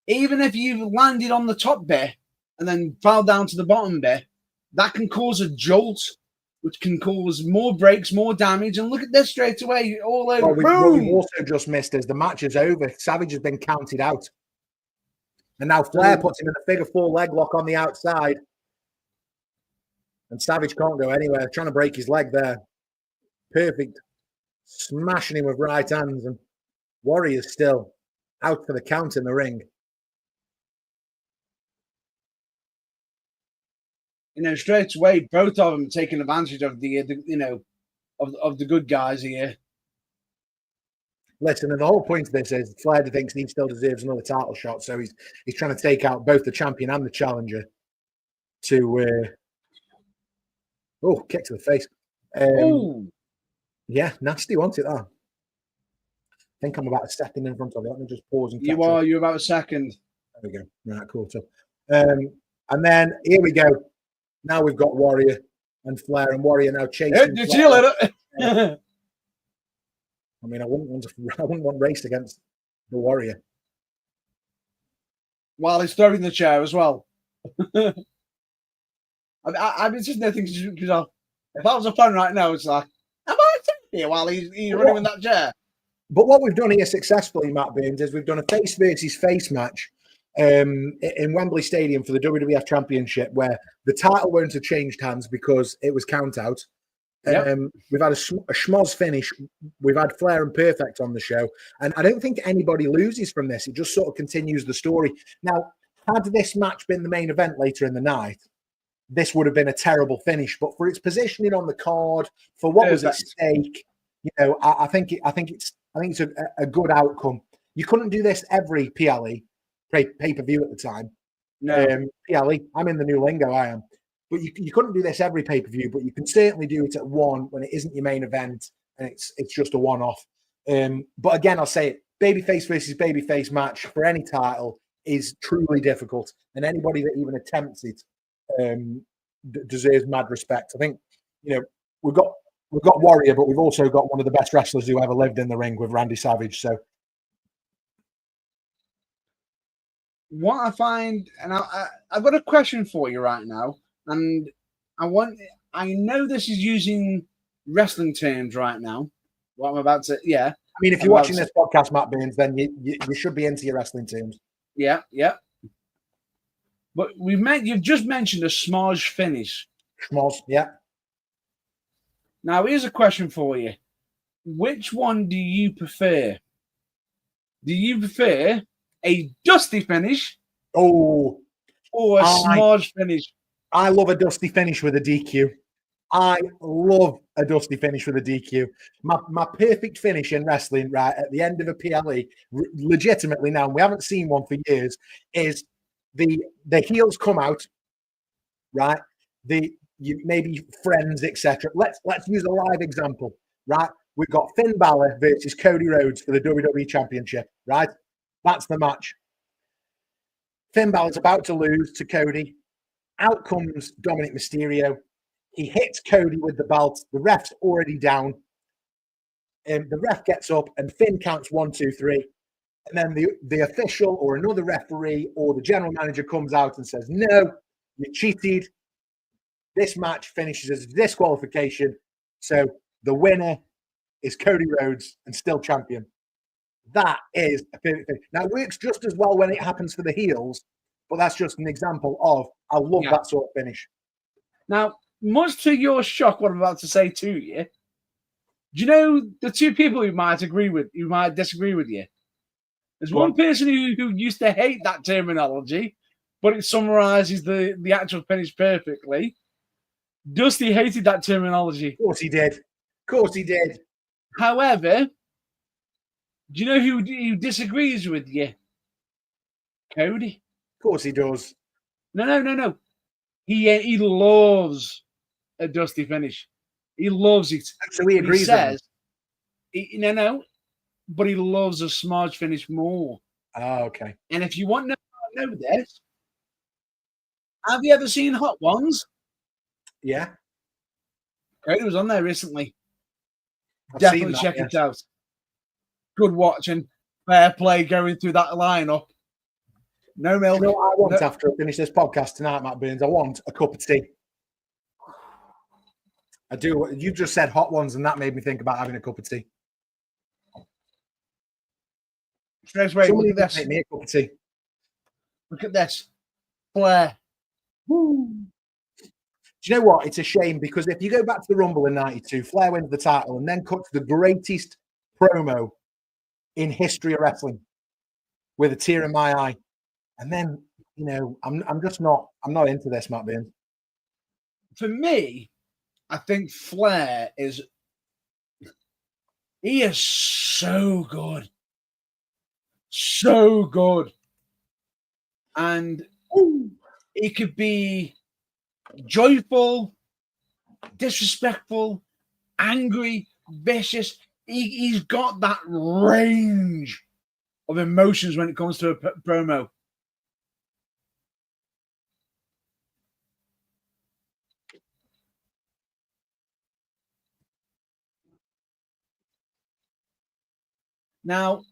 even if you landed on the top bit and then fell down to the bottom bit, that can cause a jolt, which can cause more breaks, more damage. And look at this straight away, all over. What we've also just missed is the match is over. Savage has been counted out. And now Flair puts him in the figure 4 leg lock on the outside. And Savage can't go anywhere, trying to break his leg there. Perfect. Smashing him with right hands. And Warrior's still out for the count in the ring. You know, straight away, both of them taking advantage of the good guys here. Listen, and the whole point of this is Flair thinks he still deserves another title shot, so he's trying to take out both the champion and the challenger to kick to the face. Yeah, nasty, wasn't it? That. I think I'm about a second in front of it. Let me just pause and you're about a second. There we go. Right, cool. So, and then here we go. Now we've got Warrior and Flair, and Warrior now chasing. See you later. I mean, I wouldn't want race against the Warrior. While he's throwing the chair as well. I mean, just nothing because if I was a fan right now, it's like, am I here while he's running with that chair? But what we've done here successfully, Matt Beans, is we've done a face versus face match in Wembley Stadium for the WWF Championship, where the title won't have changed hands because it was count out. Yep. We've had a schmoz finish. We've had Flair and Perfect on the show, and I don't think anybody loses from this. It just sort of continues the story. Now, had this match been the main event later in the night, this would have been a terrible finish. But for its positioning on the card, for what was at stake, I think it's a good outcome. You couldn't do this every PLE pay-per-view at the time. No, PLE. I'm in the new lingo. I am. But you couldn't do this every pay-per-view, but you can certainly do it at one when it isn't your main event and it's just a one-off. But again, I'll say it, babyface versus babyface match for any title is truly difficult. And anybody that even attempts it deserves mad respect. I think, we've got Warrior, but we've also got one of the best wrestlers who ever lived in the ring with Randy Savage. So what I find, and I've got a question for you right now. And I know this is using wrestling terms right now. What I'm about to, yeah. I mean, if you're watching this podcast, Matt Beans, then you should be into your wrestling terms. Yeah. But you've just mentioned a schmoz finish. Schmoz, yeah. Now, here's a question for you. Which one do you prefer? Do you prefer a dusty finish Oh, a smudge finish. I love a dusty finish with a DQ. I love a dusty finish with a DQ. My perfect finish in wrestling, right, at the end of a PLE, legitimately now, and we haven't seen one for years, is the heels come out, right? Maybe friends, etc. Let's use a live example, right? We've got Finn Balor versus Cody Rhodes for the WWE Championship, right? That's the match. Finn Balor's about to lose to Cody. Out comes Dominic Mysterio. He hits Cody with the belt. The ref's already down. And the ref gets up and Finn counts 1, 2, 3. And then the official or another referee or the general manager comes out and says, no, you cheated. This match finishes as a disqualification. So the winner is Cody Rhodes and still champion. That is a perfect thing. Now, it works just as well when it happens for the heels, but that's just an example of, I love that sort of finish. Now, much to your shock, what I'm about to say to you, do you know the two people who might disagree with you? There's one person who used to hate that terminology, but it summarizes the actual finish perfectly. Dusty hated that terminology. Of course he did. Of course he did. However, do you know who disagrees with you? Cody. Of course he does. No. He loves a dusty finish. He loves it. So he agrees. He says, but he loves a smudge finish more. Oh, okay. And if you want to know this, have you ever seen Hot Ones? Yeah. Cody was on there recently. Definitely check it out. Good watch and fair play going through that lineup. No milk. You know what I want after I finish this podcast tonight, Matt Burns? I want a cup of tea. I do. You just said Hot Ones, and that made me think about having a cup of tea. Straight away, look at this. Make me a cup of tea. Look at this. Flair. Woo. Do you know what? It's a shame because if you go back to the Rumble in '92, Flair wins the title and then cuts the greatest promo in history of wrestling with a tear in my eye. And then, I'm not into this, Matt Burns. For me, I think Flair is so good. So good. And he could be joyful, disrespectful, angry, vicious. He's got that range of emotions when it comes to a promo. Now,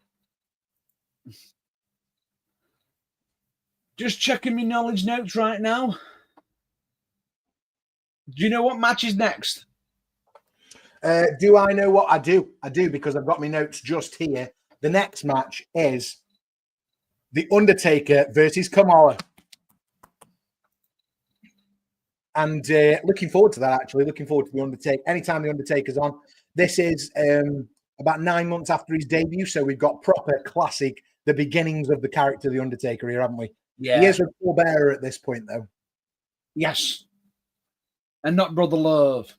just checking my knowledge notes right now. Do you know what match is next? Do I know what I do? I do because I've got my notes just here. The next match is The Undertaker versus Kamala. And looking forward to that, actually. Looking forward to The Undertaker. Anytime The Undertaker's on. This is about 9 months after his debut, so we've got proper classic, the beginnings of the character The Undertaker here, haven't we? Yeah. He is a pallbearer at this point, though. Yes. And not Brother Love.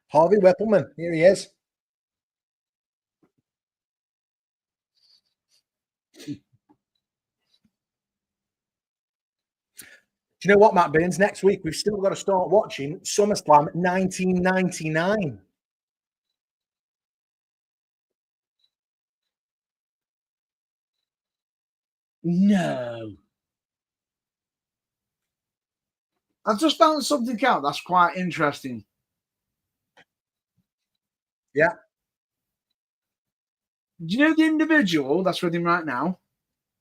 Harvey Whippleman, here he is. Do you know what, Matt Burns? Next week, we've still got to start watching SummerSlam 1999. No. I've just found something out that's quite interesting. Yeah. Do you know the individual that's with him right now?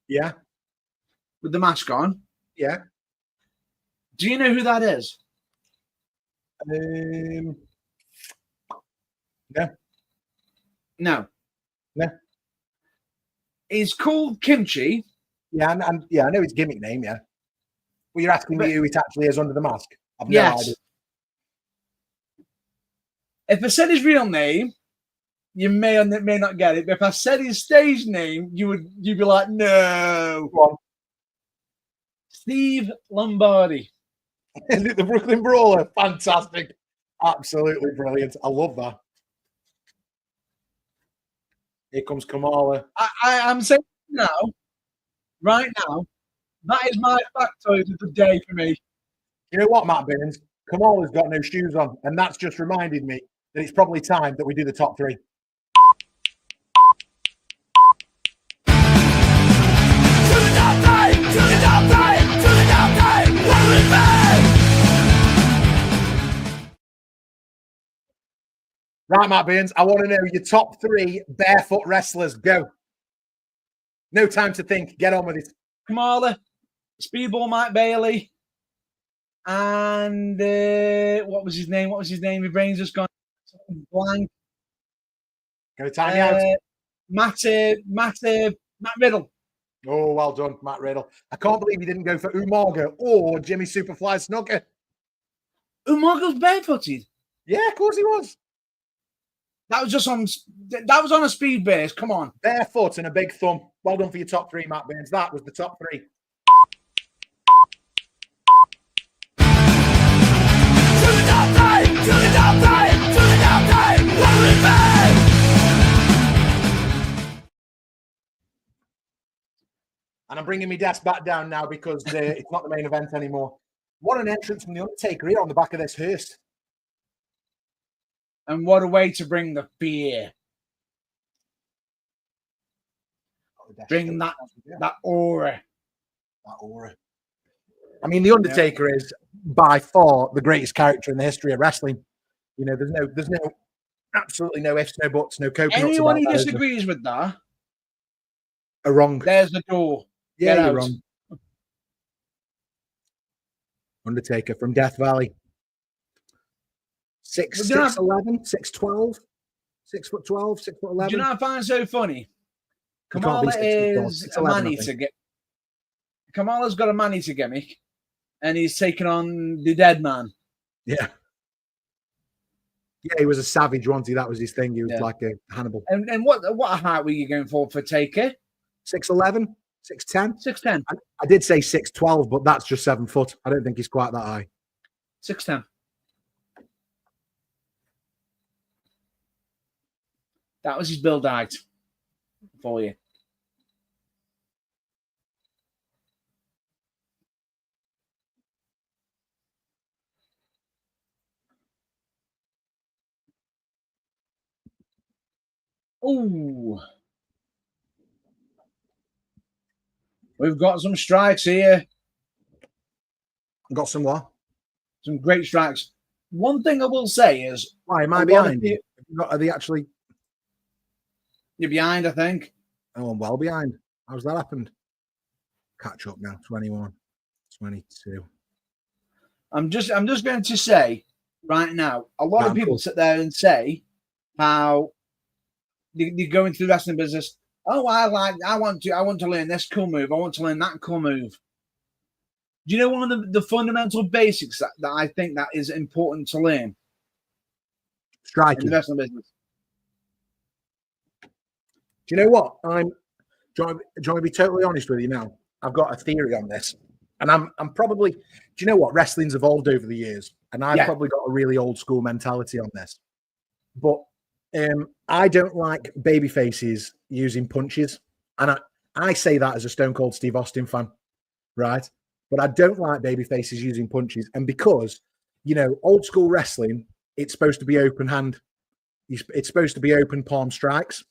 Yeah. With the mask on? Yeah. Do you know who that is? No. No. No. He's called Kimchi. Yeah, and I know his gimmick name, yeah. Well, you're asking me who it actually is under the mask. I've no idea. If I said his real name, you may or may not get it. But if I said his stage name, you'd be like, no. Go on. Steve Lombardi. Is it the Brooklyn Brawler? Fantastic. Absolutely brilliant. I love that. Here comes Kamala. I'm saying right now, that is my factoid of the day for me. You know what, Matt Burns? Kamala's got no shoes on, and that's just reminded me that it's probably time that we do the top three. Right, Matt Burns, I want to know your top three barefoot wrestlers. Go. No time to think. Get on with it. Kamala, Speedball Mike Bailey, and what was his name? My brain's just gone blank. Go time out. Matt Riddle. Oh, well done, Matt Riddle. I can't believe you didn't go for Umaga or Jimmy Superfly Snooker. Umaga's barefooted. Yeah, of course he was. That was on a speed base. Come on. Barefoot and a big thumb. Well done for your top three, Matt Burns. That was the top three. And I'm bringing my desk back down now because it's not the main event anymore. What an entrance from the Undertaker here on the back of this hearse. And what a way to bring the fear. Bring that aura. That aura. I mean, the Undertaker is by far the greatest character in the history of wrestling. You know, there's no absolutely no ifs, no buts, no coconuts. Anyone who disagrees with that are wrong. There's the door. Yeah, you're wrong. Undertaker from Death Valley. 6'11", 6'12", 6'12", 6'11". Do you know what I find so funny? Kamala is a man-eater. Kamala's got a man-eater gimmick, and he's taken on the dead man. Yeah. Yeah, he was a savage, wasn't he? That was his thing. He was like a Hannibal. And what height were you going for Taker? 6'11", 6'10". 6'10". I did say 6'12", but that's just 7 foot. I don't think he's quite that high. 6'10". That was his build height for you. Oh, we've got some strikes here. Got some what? Some great strikes. One thing I will say is, why am I behind? Are they actually? You're behind, I think. Oh, I'm well behind. How's that happened? Catch up now. 21, 22. I'm just going to say right now, a lot of people sit there and say how they go into the wrestling business. Oh, I want to learn this cool move. I want to learn that cool move. Do you know one of the fundamental basics that I think that is important to learn? Striking. In the wrestling business. Do you know what? Do you want to be totally honest with you now? I've got a theory on this. And I'm probably, do you know what? Wrestling's evolved over the years. And I've probably got a really old school mentality on this. But I don't like baby faces using punches. And I say that as a Stone Cold Steve Austin fan, right? But I don't like baby faces using punches. And because, you know, old school wrestling, it's supposed to be open hand. It's supposed to be open palm strikes.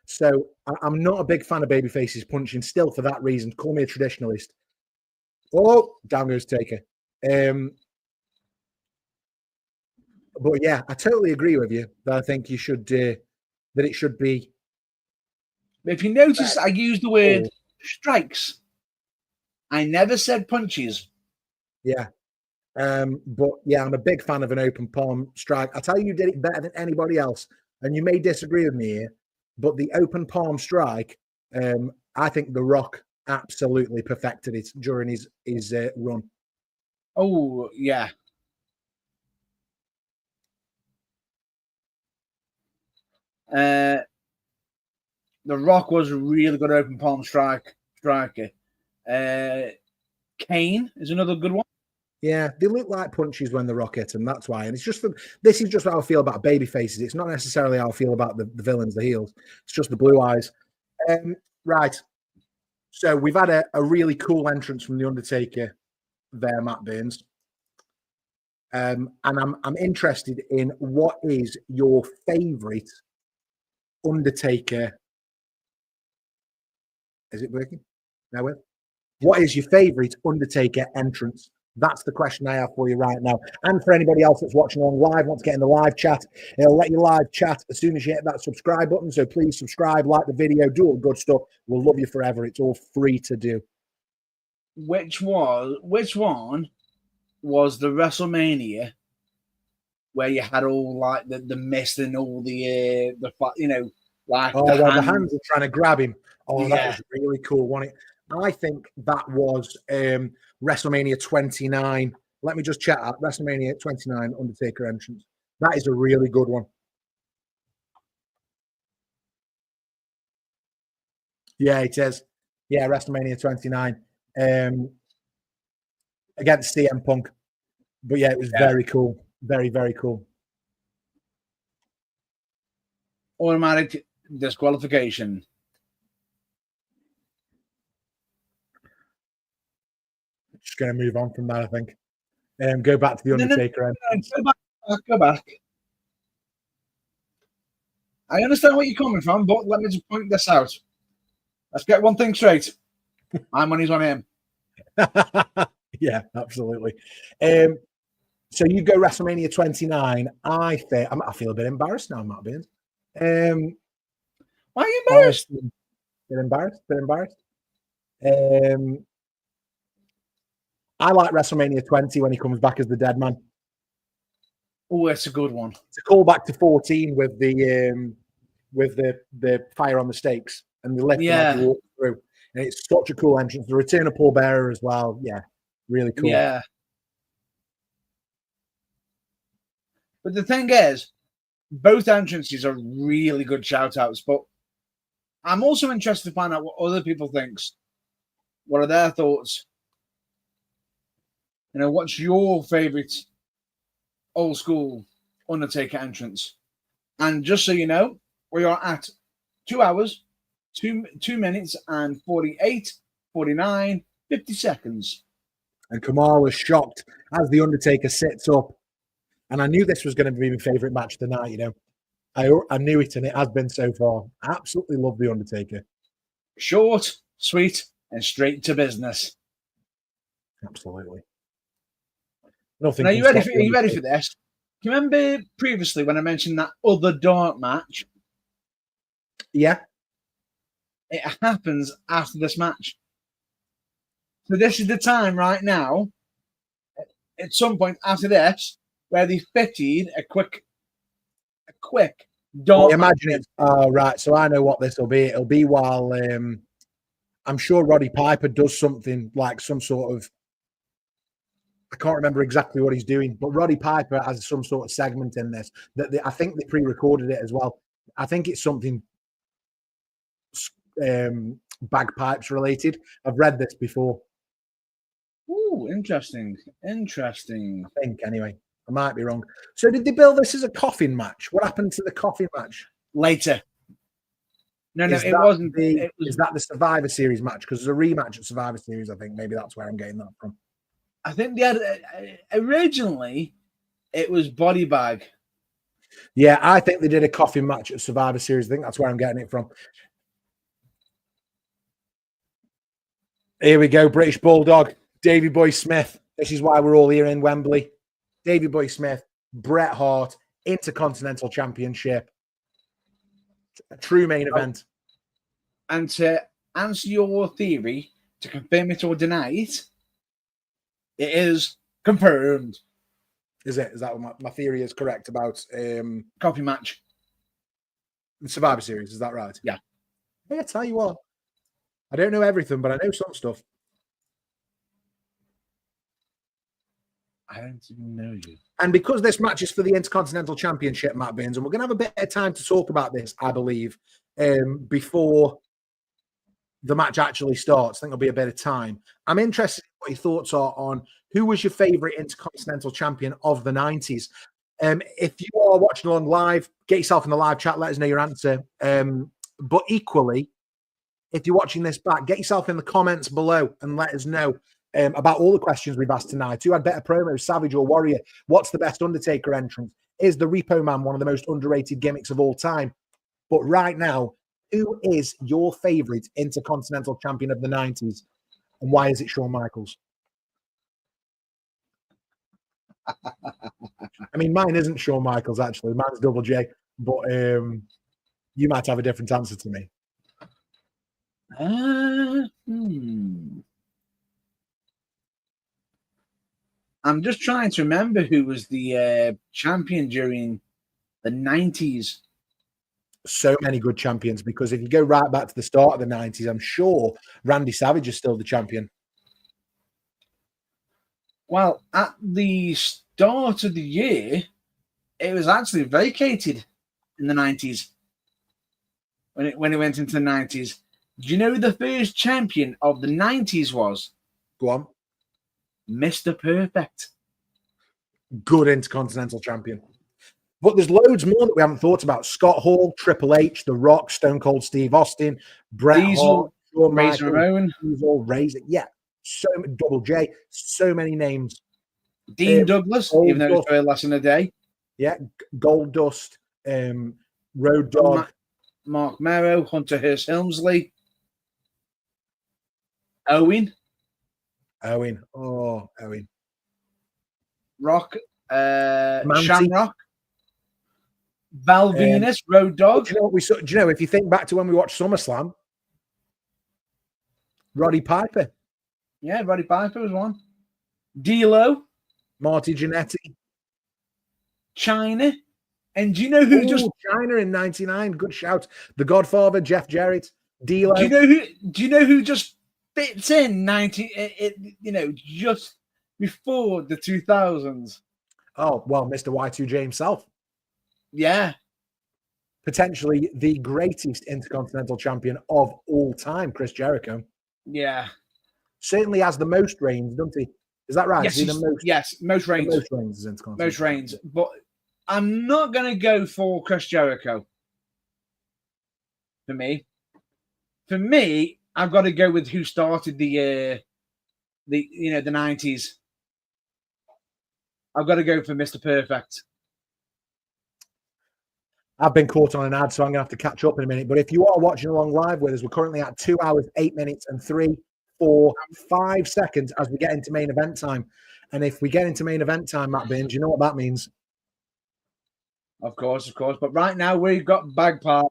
So I'm not a big fan of baby faces punching still for that reason. Call me a traditionalist. Oh, down goes Taker. But yeah, I totally agree with you that I think you should, that it should be. If you notice, I used the word strikes. I never said punches. Yeah. But yeah, I'm a big fan of an open palm strike. I tell you, you did it better than anybody else. And you may disagree with me here, but the open palm strike, I think The Rock absolutely perfected it during his run. Oh, yeah. The Rock was a really good open palm striker. Kane is another good one. Yeah, they look like punches when the Rock hit them. That's why. And it's just this is just how I feel about baby faces. It's not necessarily how I feel about the villains, the heels. It's just the blue eyes. Right. So we've had a really cool entrance from the Undertaker there, Matt Burns. And I'm interested in what is your favourite Undertaker. Is it working? Now, what is your favourite Undertaker entrance? That's the question I have for you right now. And for anybody else that's watching on live, want to get in the live chat, it'll let you live chat as soon as you hit that subscribe button. So please subscribe, like the video, do all the good stuff. We'll love you forever. It's all free to do. Which one was the WrestleMania where you had all like the mist and all the like the hands are trying to grab him. Oh, yeah. That was really cool, wasn't it? I think that was WrestleMania 29. Let me just chat out. WrestleMania 29 Undertaker entrance. That is a really good one. Yeah, it is. Yeah, WrestleMania 29 against CM Punk. But yeah, it was very cool. Very, very cool. Automatic disqualification. Just going to move on from that, I think. Go back to the Undertaker. Go back. I understand where you're coming from, but let me just point this out. Let's get one thing straight. My money's on him. Yeah, absolutely. So you go WrestleMania 29. I feel a bit embarrassed now, Matt Burns. Why are you embarrassed? Bit embarrassed. I like WrestleMania 20 when he comes back as the dead man. Oh, it's a good one. It's a callback to 14 with the fire on the stakes and the lift and walk through. And it's such a cool entrance. The return of Paul Bearer as well. Yeah, really cool. Yeah. But the thing is, both entrances are really good shout-outs, but I'm also interested to find out what other people think. What are their thoughts? What's your favourite old school Undertaker entrance? And just so you know, we are at 2 hours, 2 minutes and 49, 50 seconds. And Kamala's shocked as the Undertaker sits up. And I knew this was going to be my favourite match of the night, I knew it, and it has been so far. I absolutely love the Undertaker. Short, sweet, and straight to business. Absolutely. Nothing. Now, are you ready for this? Do you remember previously when I mentioned that other dark match? Yeah. It happens after this match. So this is the time right now, at some point after this, where they fitted a quick dark match. Imagine it. Oh, right. So I know what this will be. It'll be while I'm sure Roddy Piper does something like some sort of, I can't remember exactly what he's doing, but Roddy Piper has some sort of segment in this that I think they pre-recorded it as well. I think it's something bagpipes related. I've read this before. Ooh, interesting. I think anyway. I might be wrong. So did they build this as a coffin match? What happened to the coffin match? Later. No, it wasn't. Is that the Survivor Series match? Because there's a rematch at Survivor Series, I think. Maybe that's where I'm getting that from. I think they had originally it was body bag. Yeah, I think they did a coffin match at Survivor Series. I think that's where I'm getting it from. Here we go, British Bulldog, Davey Boy Smith. This is why we're all here in Wembley. Davey Boy Smith, Bret Hart, Intercontinental Championship. A true main event. And to answer your theory, to confirm it or deny it, it is confirmed. Is it? Is that what my theory is correct about coffee match? The Survivor Series, is that right? Yeah. Hey, I tell you what, I don't know everything, but I know some stuff. I don't even know you. And because this match is for the Intercontinental Championship, Matt Baines, and we're going to have a bit of time to talk about this, I believe, before the match actually starts. I think there'll be a bit of time. I'm interested in what your thoughts are on who was your favorite Intercontinental Champion of the 90s. If you are watching along live, get yourself in the live chat, let us know your answer. But equally, if you're watching this back, get yourself in the comments below and let us know about all the questions we've asked tonight. Who had better promos, Savage or Warrior? What's the best Undertaker entrance? Is the Repo Man one of the most underrated gimmicks of all time? But right now, who is your favorite Intercontinental Champion of the 90s? And why is it Shawn Michaels? I mean, mine isn't Shawn Michaels, actually. Mine's Double J. But you might have a different answer to me. I'm just trying to remember who was the champion during the 90s. So many good champions, because if you go right back to the start of the 90s, I'm sure Randy Savage is still the champion. Well, at the start of the year, it was actually vacated in the 90s. When it went into the 90s. Do you know who the first champion of the 90s was? Go on. Mr. Perfect. Good Intercontinental Champion. But there's loads more that we haven't thought about. Scott Hall, Triple H, The Rock, Stone Cold Steve Austin, Bret Hart, Razor Ramon. Diesel, Razor. Yeah, so Double J. So many names. Dean Douglas, even though it was very less than a day. Yeah, Gold Dust, Road Dogg. Mark Merrow, Hunter Hearst Helmsley. Owen. Oh, Owen. Rock. Shamrock. Val Venus, Road Dogg. Do you know if you think back to when we watched SummerSlam, Roddy Piper. Yeah, Roddy Piper was one. D'Lo. Marty Jannetty. China. And do you know who China in '99? Good shout. The Godfather, Jeff Jarrett. D'Lo. Do you know who just fits in just before the 2000s? Oh, well, Mr. Y2J himself. Yeah. Potentially the greatest Intercontinental Champion of all time, Chris Jericho. Yeah. Certainly has the most reigns, doesn't he? Is that right? Yes, most reigns. Most reigns is Intercontinental. Most reigns. But I'm not going to go for Chris Jericho. For me, I've got to go with who started the 90s. I've got to go for Mr. Perfect. I've been caught on an ad, so I'm going to have to catch up in a minute. But if you are watching along live with us, we're currently at 2 hours, 8 minutes, and 3, 4, 5 seconds as we get into main event time. And if we get into main event time, Matt Baines, you know what that means? Of course. But right now we've got bagpipes.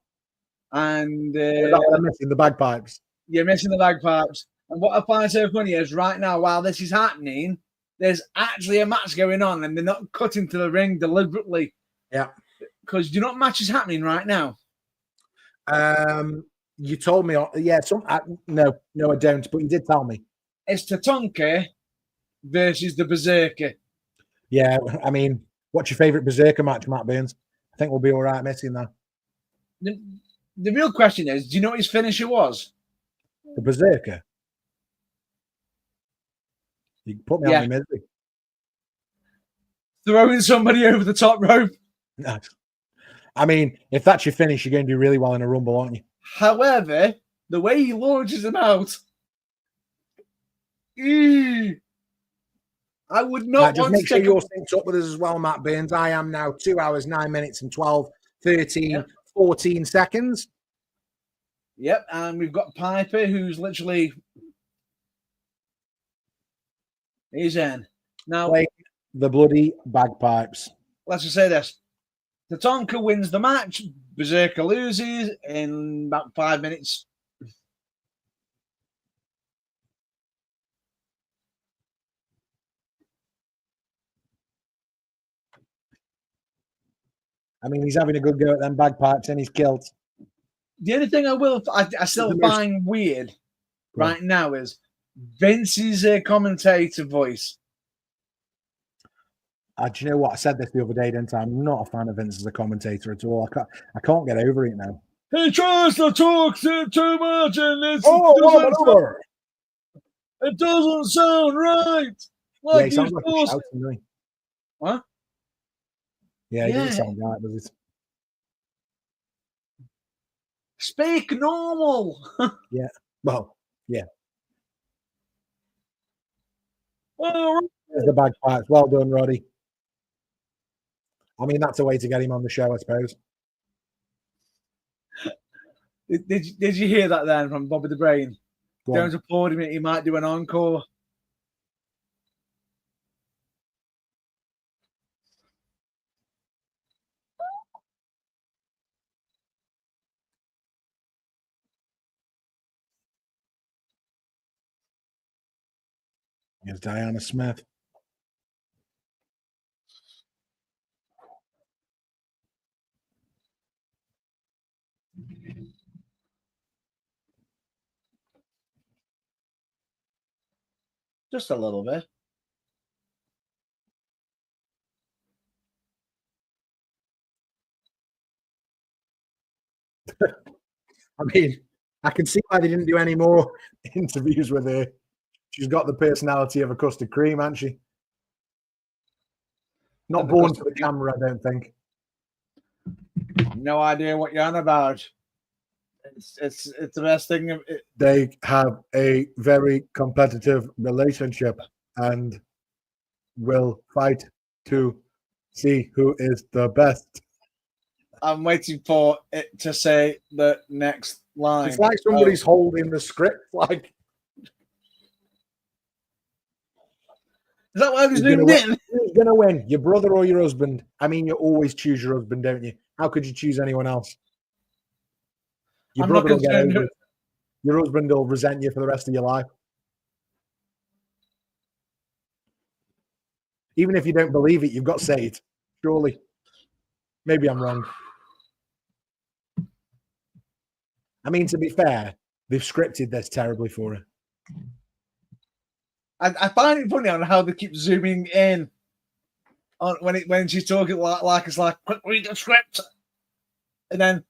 And I'm missing the bagpipes. You're missing the bagpipes. And what I find so funny is right now, while this is happening, there's actually a match going on, and they're not cutting to the ring deliberately. Yeah. Because do you know what match is happening right now? You told me. Yeah. No, I don't. But you did tell me. It's Tatanka versus the Berserker. Yeah. I mean, what's your favorite Berserker match, Matt Baines? I think we'll be all right missing that. The real question is, do you know what his finisher was? The Berserker. You put me on my misery. Throwing somebody over the top rope. Nice. I mean, if that's your finish, you're going to do really well in a Rumble, aren't you? However, the way he launches him out, I would not just make sure you're synced up with us as well, Matt Baines. I am now 2 hours, 9 minutes, and 12, 13, 14 seconds. Yep, and we've got Piper, who's literally... He's in. Now, play the bloody bagpipes. Let's just say this. Tatanka wins the match. Berserker loses in about 5 minutes. I mean, he's having a good go at them bagpipes and he's killed. The only thing I still find weird right now is Vince's commentator voice. Do you know what? I said this the other day, didn't I? I'm not a fan of Vince as a commentator at all. I can't get over it now. He tries to talk too much, and it doesn't sound right. Like he sounds like he's shouting, doesn't he? What? Yeah, he doesn't sound right, does it? Speak normal. Yeah. Well, yeah. There's the bagpipes. Well done, Roddy. I mean, that's a way to get him on the show, I suppose. Did you hear that then from Bobby the Brain? Jones applauded him. He might do an encore. Here's Diana Smith. Just a little bit. I mean, I can see why they didn't do any more interviews with her. She's got the personality of a custard cream, hasn't she? Not born for the camera, I don't think. No idea what you're on about. It's the best thing. They have a very competitive relationship and will fight to see who is the best. I'm waiting for it to say the next line. It's like somebody's holding the script. Like, is that why he's doing it? Who's going to win? Your brother or your husband? I mean, you always choose your husband, don't you? How could you choose anyone else? Your brother will get over it. Your husband will resent you for the rest of your life. Even if you don't believe it, you've got to say it. Surely. Maybe I'm wrong. I mean, to be fair, they've scripted this terribly for her. I find it funny on how they keep zooming in on when she's talking like it's like quick read the script, and then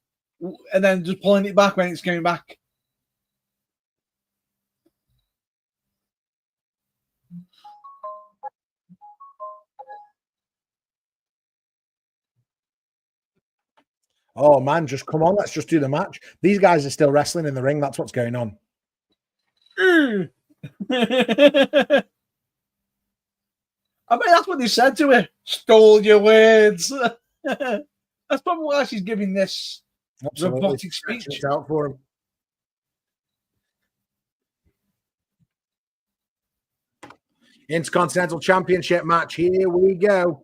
just pulling it back when it's coming back. Oh man, just come on, let's just do the match. These guys are still wrestling in the ring. That's what's going on. I mean, that's what they said to her. Stole your words. That's probably why she's giving this robotic speech. Out for him. Intercontinental Championship match. Here we go.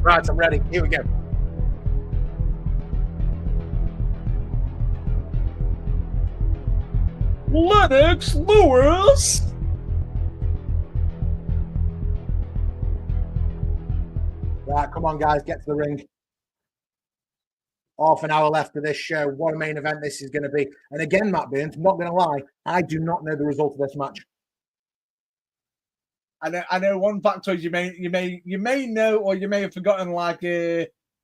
Right, I'm ready. Here we go. Lennox Lewis. Right, come on, guys, get to the ring. Half an hour left of this show. What a main event this is going to be. And again, Matt Burns, I'm not going to lie, I do not know the result of this match. I know one factoid you may know, or you may have forgotten, like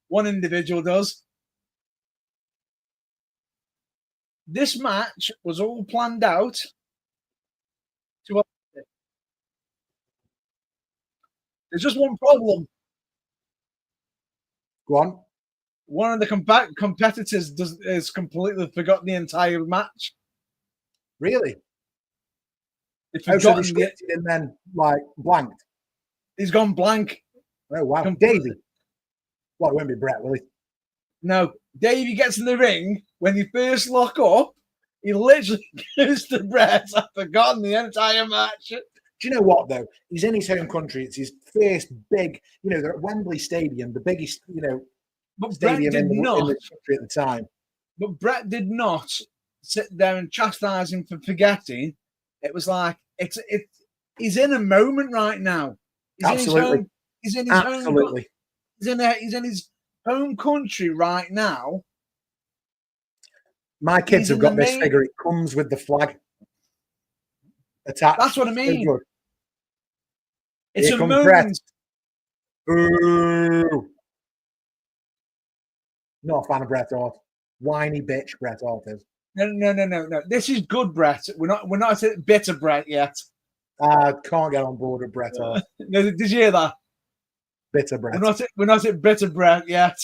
one individual does. This match was all planned out to. There's just one problem. Go on. One of the competitors has completely forgotten the entire match. Really? He's forgotten and then like blanked. He's gone blank. Oh wow, Davey. Well, it won't be Bret, will he? No, Davey gets in the ring when you first lock up. He literally goes to Bret. I've forgotten the entire match. Do you know what though? He's in his home country. It's his first big. They're at Wembley Stadium, the biggest. But stadium in the country at the time. But Bret did not sit there and chastise him for forgetting. It was like, he's in a moment right now. Absolutely. He's in his Absolutely. home. He's in his home country right now. My kids have got this figure. It comes with the flag attached. That's what I mean. So good. It's Here a comes moment. Bret. Ooh. Not a fan of Bret Hart. Whiny bitch Bret Hart is. No. This is good, Bret. We're not at bitter Bret yet. I can't get on board with Bret Hart. Did you hear that? Bitter Bret. We're not at bitter Bret yet.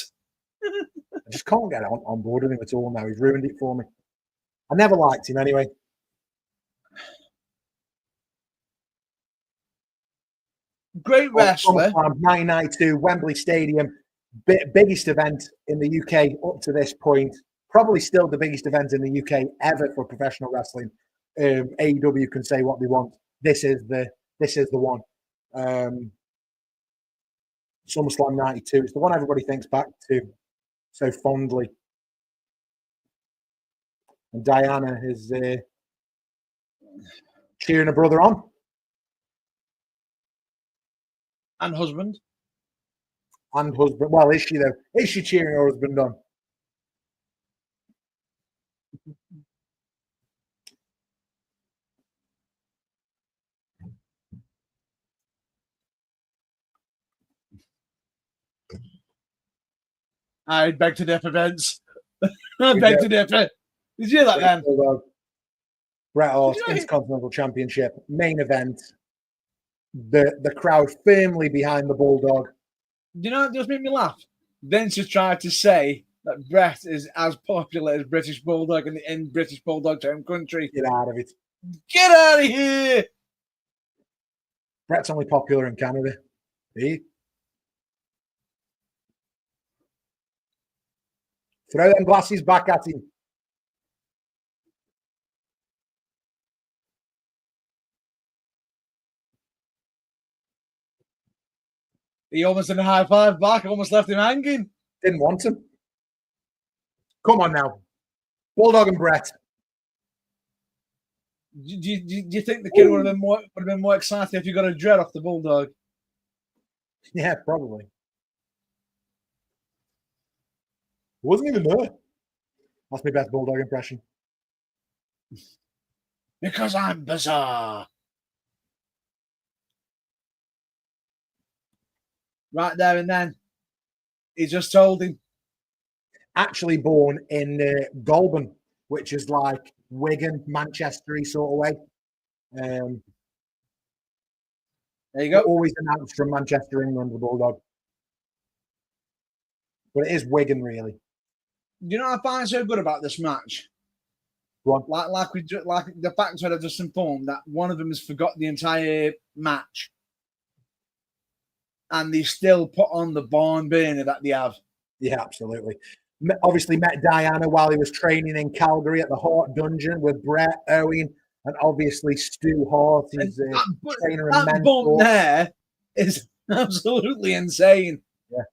I just can't get on board with him at all now. He's ruined it for me. I never liked him anyway. Great wrestler. 1992, Wembley Stadium, biggest event in the UK up to this point. Probably still the biggest event in the UK ever for professional wrestling. AEW can say what they want. This is the one. SummerSlam 92. It's the one everybody thinks back to so fondly. And Diana is cheering her brother on. And husband. Well, is she though? Is she cheering her husband on? I beg to differ, Vince. I beg to differ. Did you hear that then? Bret Hart, Intercontinental Championship, main event. The crowd firmly behind the Bulldog. Do you know what just made me laugh? Vince has tried to say that Bret is as popular as British Bulldog in British Bulldog's home country. Get out of it. Get out of here! Bret's only popular in Canada. See? Throw them glasses back at him. He almost did a high five back, almost left him hanging. Didn't want him. Come on now. Bulldog and Bret. Do you think the kid would have been more excited if you got a dread off the Bulldog? Yeah, probably. Wasn't even there. That's my best Bulldog impression. Because I'm bizarre. Right there and then, he just told him. Actually born in Goulburn, which is like Wigan, Manchester-y sort of way. There you go. Always announced from Manchester, England, the Bulldog. But it is Wigan, really. You know what I find so good about this match? What? Like the fact that I just informed that one of them has forgot the entire match, and they still put on the barn burner that they have. Yeah, absolutely. Obviously met Diana while he was training in Calgary at the Hart Dungeon with Bret, Owen, and obviously Stu Hart, his trainer and mentor. That bump there is absolutely insane. Yeah.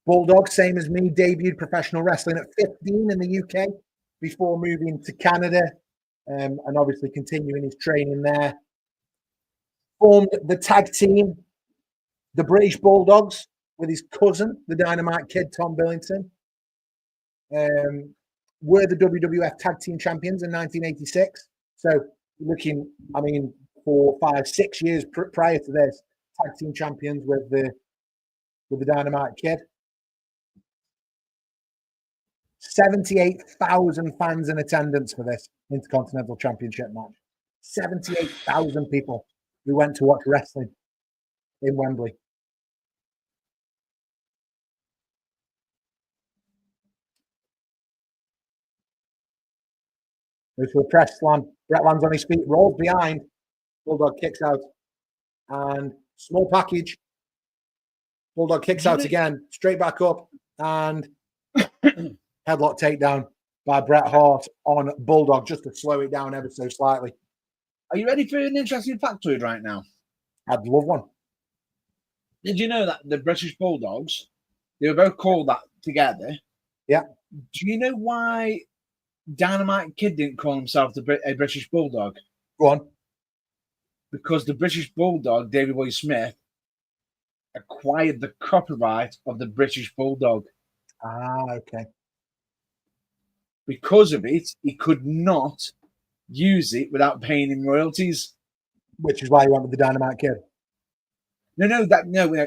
Bulldog, same as me, debuted professional wrestling at 15 in the UK before moving to Canada and obviously continuing his training there. Formed the tag team, the British Bulldogs, with his cousin, the Dynamite Kid, Tom Billington. Were the WWF Tag Team Champions in 1986. So looking, 4, 5, 6 years prior to this, Tag Team Champions with the Dynamite Kid. 78,000 fans in attendance for this Intercontinental Championship match. 78,000 people who went to watch wrestling in Wembley. Goes for a press slam. Bret lands on his feet, rolls behind. Bulldog kicks out. And small package. Bulldog kicks out again. Straight back up. And headlock takedown by Bret Hart on Bulldog, just to slow it down ever so slightly. Are you ready for an interesting factoid right now? I'd love one. Did you know that the British Bulldogs, they were both called that together? Yeah. Do you know why Dynamite Kid didn't call himself a British Bulldog? Go on. Because the British Bulldog, Davey Boy Smith, acquired the copyright of the British Bulldog. Ah, okay. Because of it, he could not use it without paying him royalties. Which is why you went with the Dynamite Kid. No,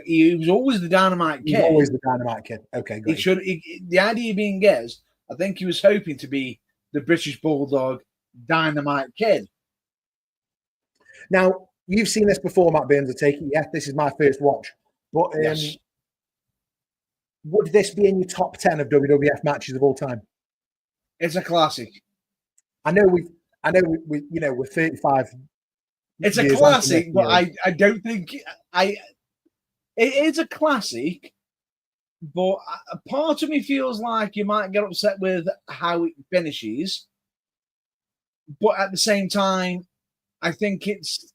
he was always the Dynamite He's Kid. always the Dynamite Kid. Okay, great. The idea being is, I think he was hoping to be the British Bulldog Dynamite Kid. Now, you've seen this before, Matt Burns, I take it. Yeah, this is my first watch. But Yes. would this be in your top 10 of WWF matches of all time? It's a classic. I know we we're 35. It's a years classic, after but this, I don't think it is a classic, but a part of me feels like you might get upset with how it finishes. But at the same time, I think it's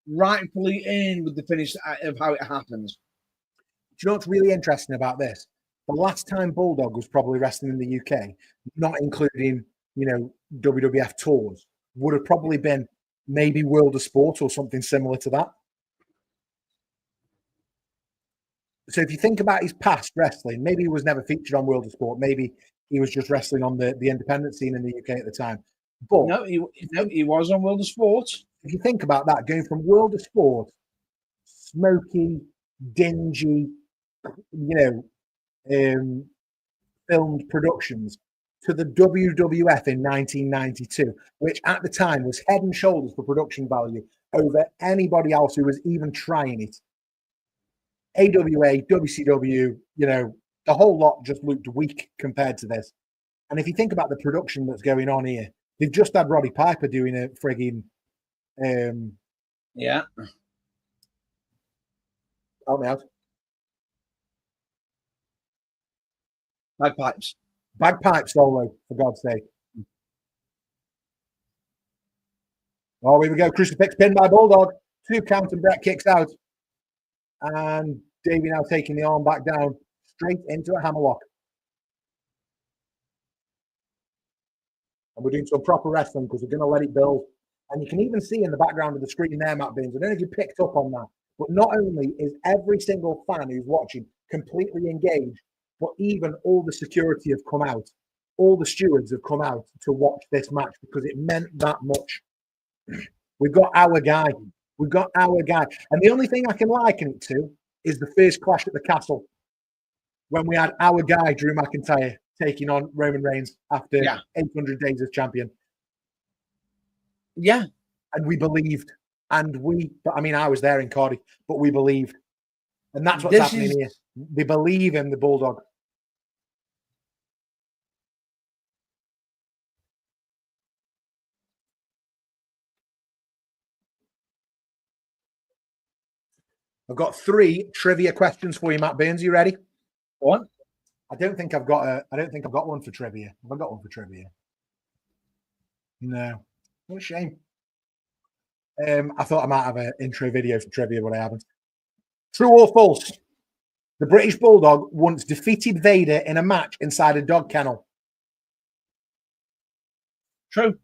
rightfully in with the finish of how it happens. Do you know what's really interesting about this? The last time Bulldog was probably wrestling in the UK, not including, WWF tours, would have probably been maybe World of Sport or something similar to that. So if you think about his past wrestling, maybe he was never featured on World of Sport. Maybe he was just wrestling on the independent scene in the UK at the time. But No, he was on World of Sport. if you think about that, going from World of Sport, smoky, dingy, filmed productions, to the WWF in 1992, which at the time was head and shoulders for production value over anybody else who was even trying it. AWA, WCW, the whole lot just looked weak compared to this. And if you think about the production that's going on here, they've just had Roddy Piper doing a frigging Yeah. help me out. Bagpipe solo, for God's sake. Oh, here we go. Crucifix pin by Bulldog. 2 count and Bret kicks out. And Davey now taking the arm back down, straight into a hammerlock. And we're doing some proper wrestling because we're going to let it build. And you can even see in the background of the screen there, Matt Beans. I don't know if you picked up on that, but not only is every single fan who's watching completely engaged, but even all the security have come out. All the stewards have come out to watch this match because it meant that much. We've got our guy. And the only thing I can liken it to is the first Clash at the Castle when we had our guy, Drew McIntyre, taking on Roman Reigns after 800 days as champion. Yeah. And we believed. I was there in Cardiff, but we believed. And that's what's happening here. They believe in the Bulldog. I've got 3 trivia questions for you, Matt Burns. You ready? What? I don't think I've got one for trivia. Have I got one for trivia? No. What a shame. I thought I might have an intro video for trivia, but I haven't. True or false? The British Bulldog once defeated Vader in a match inside a dog kennel. True.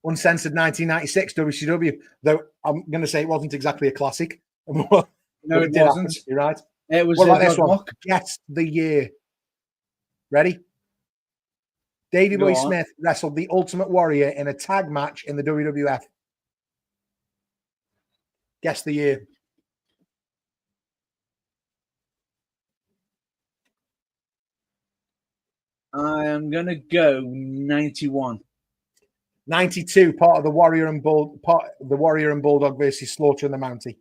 Uncensored 1996 WCW, though I'm going to say it wasn't exactly a classic. No, it wasn't. You're right. It was. What about this one? Guess the year. Ready? Davey Boy Smith wrestled the Ultimate Warrior in a tag match in the WWF. Guess the year. I am going to go 91. 92, part of the Warrior and Bulldog versus Slaughter and the Mountie.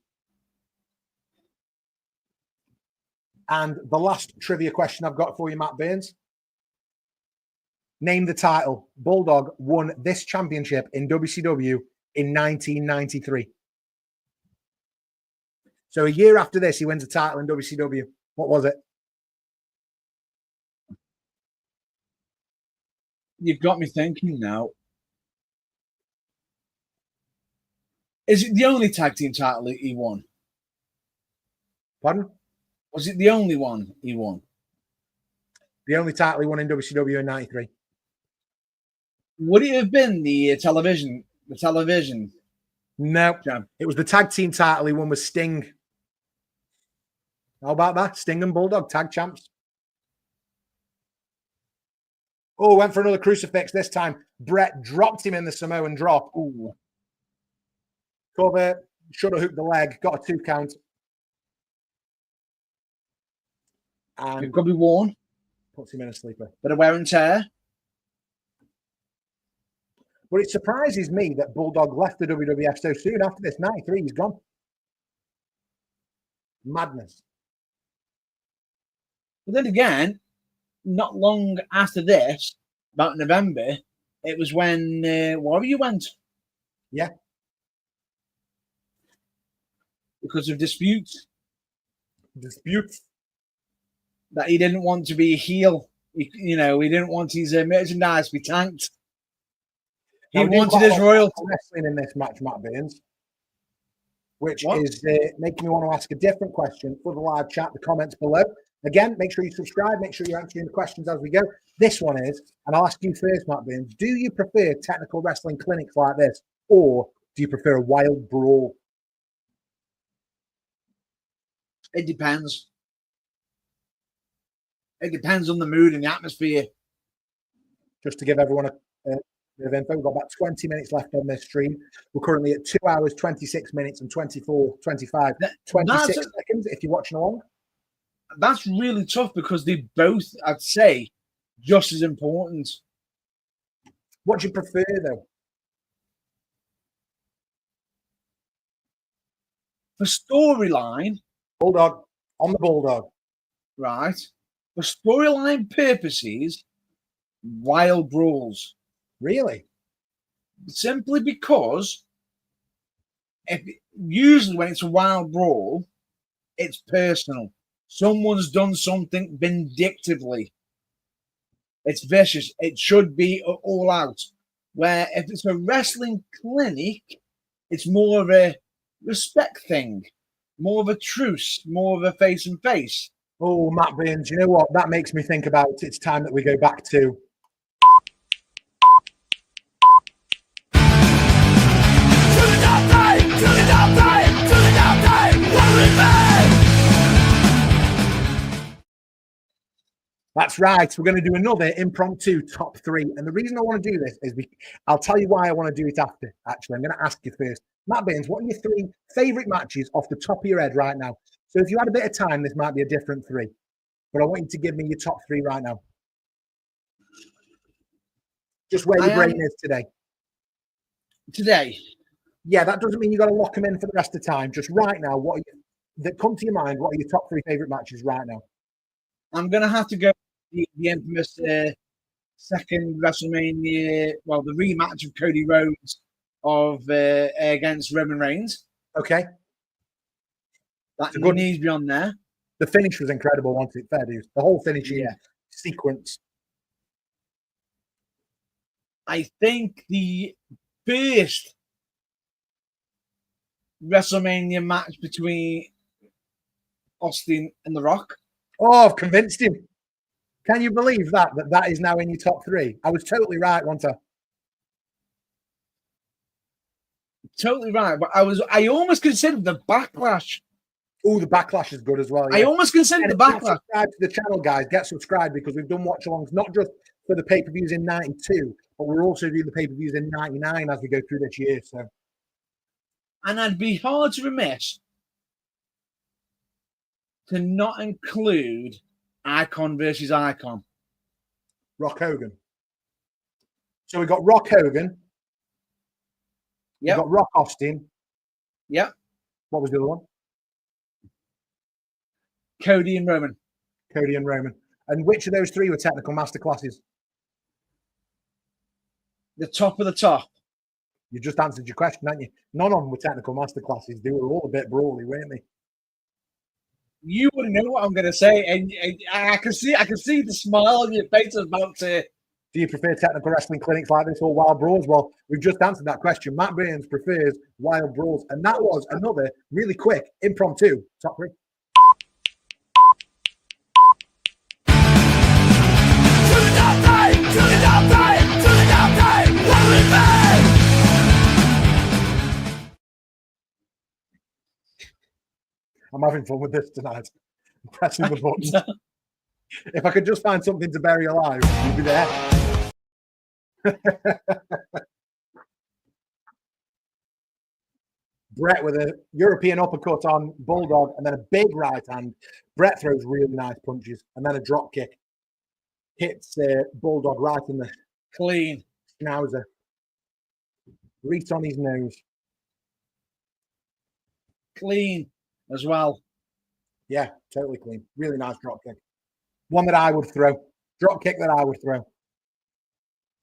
And the last trivia question I've got for you, Matt Burns. Name the title. Bulldog won this championship in WCW in 1993. So a year after this, he wins a title in WCW. What was it? You've got me thinking now. Is it the only tag team title he won? Pardon? Was it the only one he won? The only title he won in WCW in 93. Would it have been the television The television. No, Champ. it was the tag team title he won with Sting. How about that? Sting and Bulldog, tag champs. Oh, went for another crucifix this time. Bret dropped him in the Samoan drop. Ooh. Cover, should have hooked the leg, got a 2 count. And It could be worn. puts him in a sleeper. Bit of wear and tear. But it surprises me that Bulldog left the WWF so soon after this. 93, he's gone. Madness. But then again, not long after this, about November, it was when Warrior went. Yeah. Because of disputes. Disputes. That he didn't want to be a heel. He didn't want his merchandise to be tanked. He wanted his royalty. Wrestling in this match, Matt Burns, which What? is making me want to ask a different question for the live chat, the comments below. Again, make sure you subscribe, make sure you're answering the questions as we go. This one is, and I'll ask you first, Matt Burns, do you prefer technical wrestling clinics like this, or do you prefer a wild brawl? It depends. It depends on the mood and the atmosphere. Just to give everyone a bit of info, we've got about 20 minutes left on this stream. We're currently at 2 hours, 26 minutes and 26 seconds if you're watching along. That's really tough because they both, I'd say, just as important. What do you prefer, though? For storyline, Bulldog, on the Bulldog. right? For storyline purposes, wild brawls. Really? Simply because usually when it's a wild brawl, it's personal. Someone's done something vindictively. It's vicious. It should be all out. Where if it's a wrestling clinic, it's more of a respect thing, more of a truce, more of a face and face. Oh, Matt Burns, you know what? That makes me think about it's time that we go back to That's right. We're going to do another impromptu top 3. And the reason I want to do this is I'll tell you why I want to do it after. Actually, I'm going to ask you first. Matt Burns, what are your 3 favourite matches off the top of your head right now? So if you had a bit of time, this might be a different 3. But I want you to give me your top 3 right now. Just where your brain is today. Today? Yeah, that doesn't mean you've got to lock them in for the rest of the time. Just right now, that come to your mind, what are your top 3 favourite matches right now? I'm going to have to go the infamous second WrestleMania, well, the rematch of Cody Rhodes against Roman Reigns. Okay. That needs to be on there. The finish was incredible, wasn't it? Fair dues. The whole finishing sequence. I think the first WrestleMania match between Austin and The Rock. Oh, I've convinced him. Can you believe that is now in your top 3? I was totally right, wasn't I? Totally right, but I almost considered the Backlash. Oh, the Backlash is good as well. Yeah. I almost considered the Backlash. Subscribe to the channel, guys. Get subscribed because we've done watch-alongs, not just for the pay-per-views in 92, but we're also doing the pay-per-views in 99 as we go through this year. So, and I'd be hard to remiss to not include Icon versus Icon. Rock Hogan. So we got Rock Hogan. Yep. We got Rock Austin. Yep. What was the other one? Cody and Roman. Cody and Roman. And which of those 3 were technical masterclasses? The top of the top. You just answered your question, haven't you? None of them were technical masterclasses. They were all a bit brawly, weren't they? You wouldn't know what I'm going to say, and I can see the smile on your face about to. Do you prefer technical wrestling clinics like this or wild brawls? Well, we've just answered that question. Matt Burns prefers wild brawls, and that was another really quick impromptu top 3. I'm having fun with this tonight. I'm pressing the buttons. If I could just find something to bury alive, you'd be there. Bret with a European uppercut on Bulldog and then a big right hand. Bret throws really nice punches and then a drop kick. Hits Bulldog right in the Clean. schnauzer. Right on his nose. Clean as well. Yeah, totally clean. Really nice drop kick. One that I would throw. Drop kick that I would throw.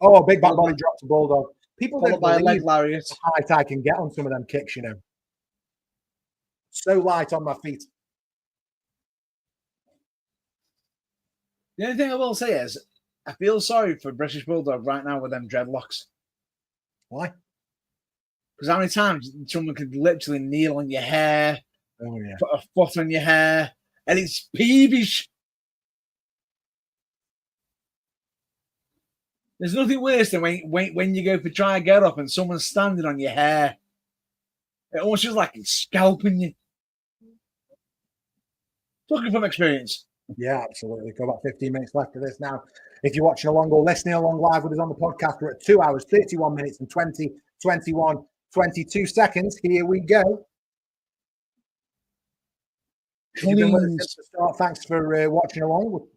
Oh, big back body drop to Bulldog. People don't by a leg believe lariat. how height I can get on some of them kicks, you know. So light on my feet. The only thing I will say is, I feel sorry for British Bulldog right now with them dreadlocks. Why? Because how many times someone could literally kneel on your hair, Oh, yeah. put a foot on your hair, and it's peevish. There's nothing worse than when you go for try and get up and someone's standing on your hair. It almost feels like it's scalping you. Talking from experience. Yeah, absolutely. Got about 15 minutes left of this now. If you're watching along or listening along live with us on the podcast, we're at 2 hours, 31 minutes and 20, 21, 22 seconds. Here we go. If you've been with us since the start, thanks for watching along.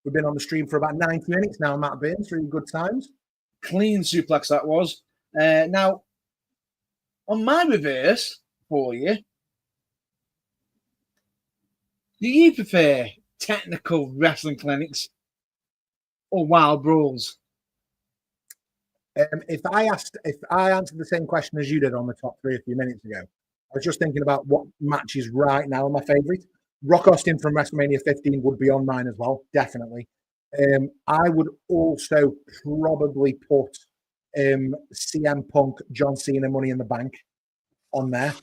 We've been on the stream for about 90 minutes now, Matt Burns. Really good times. Clean suplex that was. Now, on my reverse for you, do you prefer technical wrestling clinics or wild brawls? If I answered the same question as you did on the top three a few minutes ago, I was just thinking about what matches right now are my favorite. Rock Austin from WrestleMania 15 would be on mine as well, definitely. I would also probably put CM Punk, John Cena, Money in the Bank on there,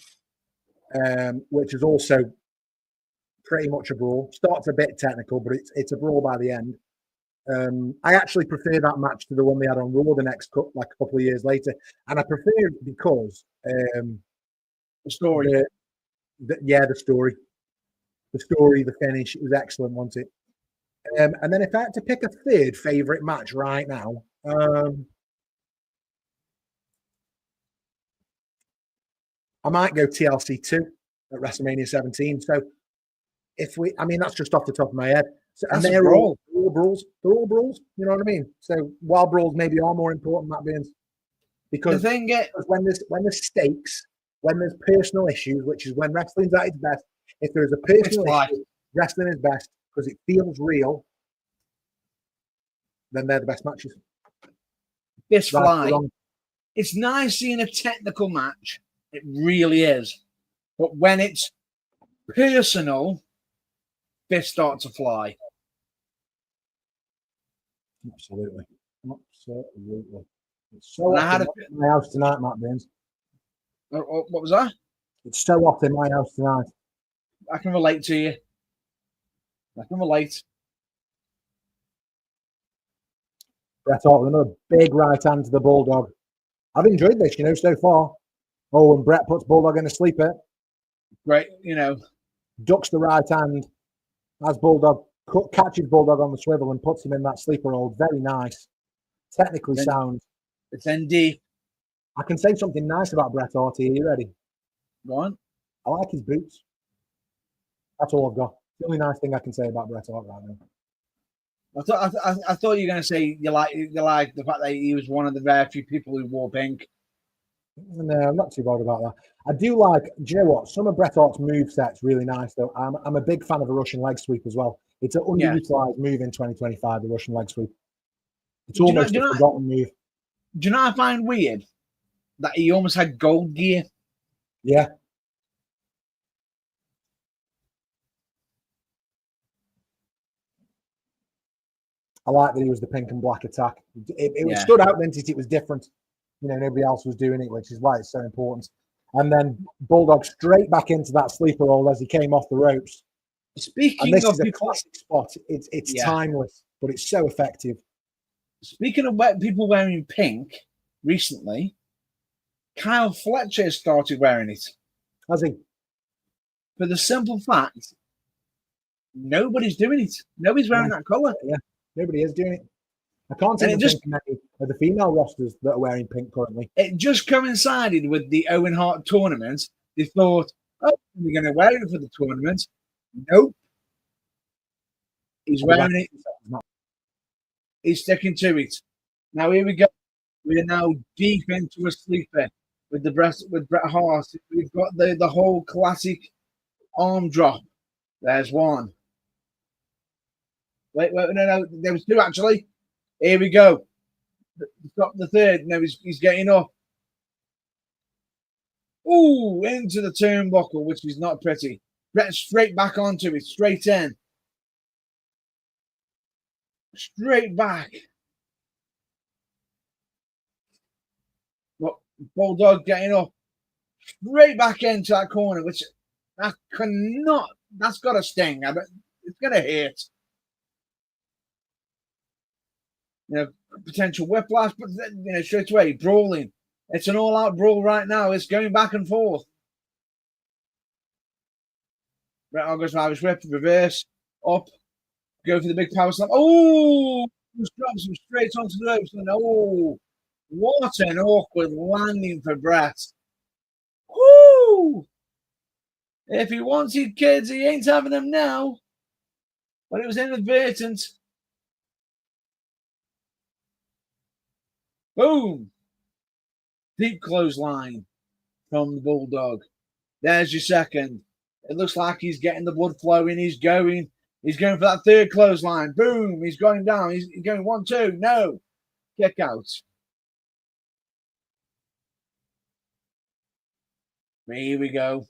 which is also pretty much a brawl. Starts a bit technical, but it's a brawl by the end. I actually prefer that match to the one they had on Raw the next couple of years later, and I prefer it because the story. The story. The story, the finish, it was excellent, wasn't it? And then if I had to pick a third favorite match right now, I might go TLC 2 at WrestleMania 17. So that's just off the top of my head. So, and they're all brawls. They're all brawls. You know what I mean? So wild brawls maybe are more important, Matt Burns, because when there's stakes, when there's personal issues, which is when wrestling's at its best. If there's a personal issue, wrestling is best because it feels real. Then they're the best matches. This fly. It's nice seeing a technical match. It really is. But when it's personal, fists start to fly. Absolutely. It's so often in my house tonight, Matt Burns. What was that? It's so often in my house tonight. I can relate to you. I can relate. Bret Hart with another big right hand to the Bulldog. I've enjoyed this, so far. Oh, and Bret puts Bulldog in a sleeper. Great, Ducks the right hand as Bulldog catches Bulldog on the swivel and puts him in that sleeper hold. Very nice. Technically sound. It's ND. I can say something nice about Bret Hart here. You ready? Go on. I like his boots. That's all I've got. The only nice thing I can say about Bret Hart right now. I thought you were going to say you like the fact that he was one of the very few people who wore pink. No, I'm not too bothered about that. I do like, do you know what? Some of Bret Hart's moveset's really nice, though. I'm a big fan of the Russian leg sweep as well. It's an underutilized move in 2025, the Russian leg sweep. It's almost a forgotten move. Do you know what I find weird? That he almost had gold gear. Yeah. I like that he was the pink and black attack. It stood out, didn't it? It was different. Nobody else was doing it, which is why it's so important. And then Bulldog straight back into that sleeper hole as he came off the ropes. Speaking this of is a classic spot. It's timeless, but it's so effective. Speaking of people wearing pink, recently, Kyle Fletcher started wearing it. Has he? for the simple fact nobody's doing it. Nobody's wearing that colour. Yeah, nobody is doing it. I can't And even it just- think of many of the female rosters that are wearing pink currently. It just coincided with the Owen Hart tournament. They thought, oh, we're going to wear it for the tournament. Nope. He's wearing it. He's sticking to it. Now here we go. We are now deep into a sleeper with Bret Hart. We've got the whole classic arm drop. There's one. Wait, no. There was two actually. Here we go. Got the third. No, he's getting up. Ooh, into the turnbuckle, which is not pretty. Bret straight back onto it, straight in. Straight back. But Bulldog getting up. Straight back into that corner, which that's got to sting. It's going to hurt. You know, potential whiplash, but straight away, brawling. It's an all-out brawl right now. It's going back and forth. Bret Hart goes for Irish whip, reverse, up, go for the big power slam. Oh, just drops him straight onto the ropes. And oh, what an awkward landing for Bret. Woo! If he wanted kids, he ain't having them now. But it was inadvertent. Boom! Deep clothesline from the Bulldog. There's your second. It looks like he's getting the blood flowing. He's going for that third clothesline. Boom! He's going down. He's going 1, 2. No. Kick out. Here we go.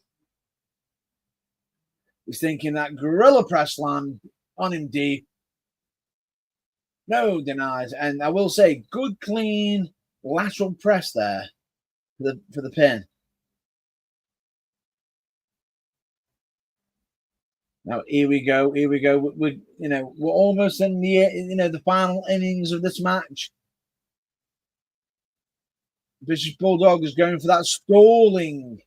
He's thinking that gorilla press slam on him deep. No, denies. And I will say, good, clean lateral press there for the pin. Now here we go. We're almost in the final innings of this match. British Bulldog is going for that stalling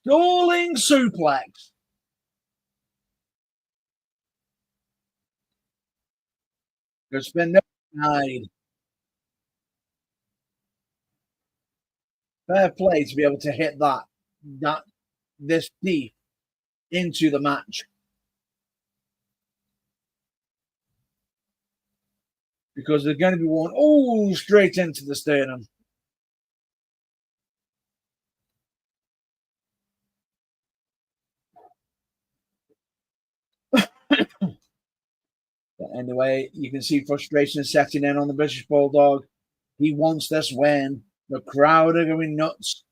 suplex. Go spin no side. Fair play to be able to hit this deep into the match. Because they're going to be one straight into the sternum. Anyway, you can see frustration setting in on the British Bulldog. He wants this win. The crowd are going nuts.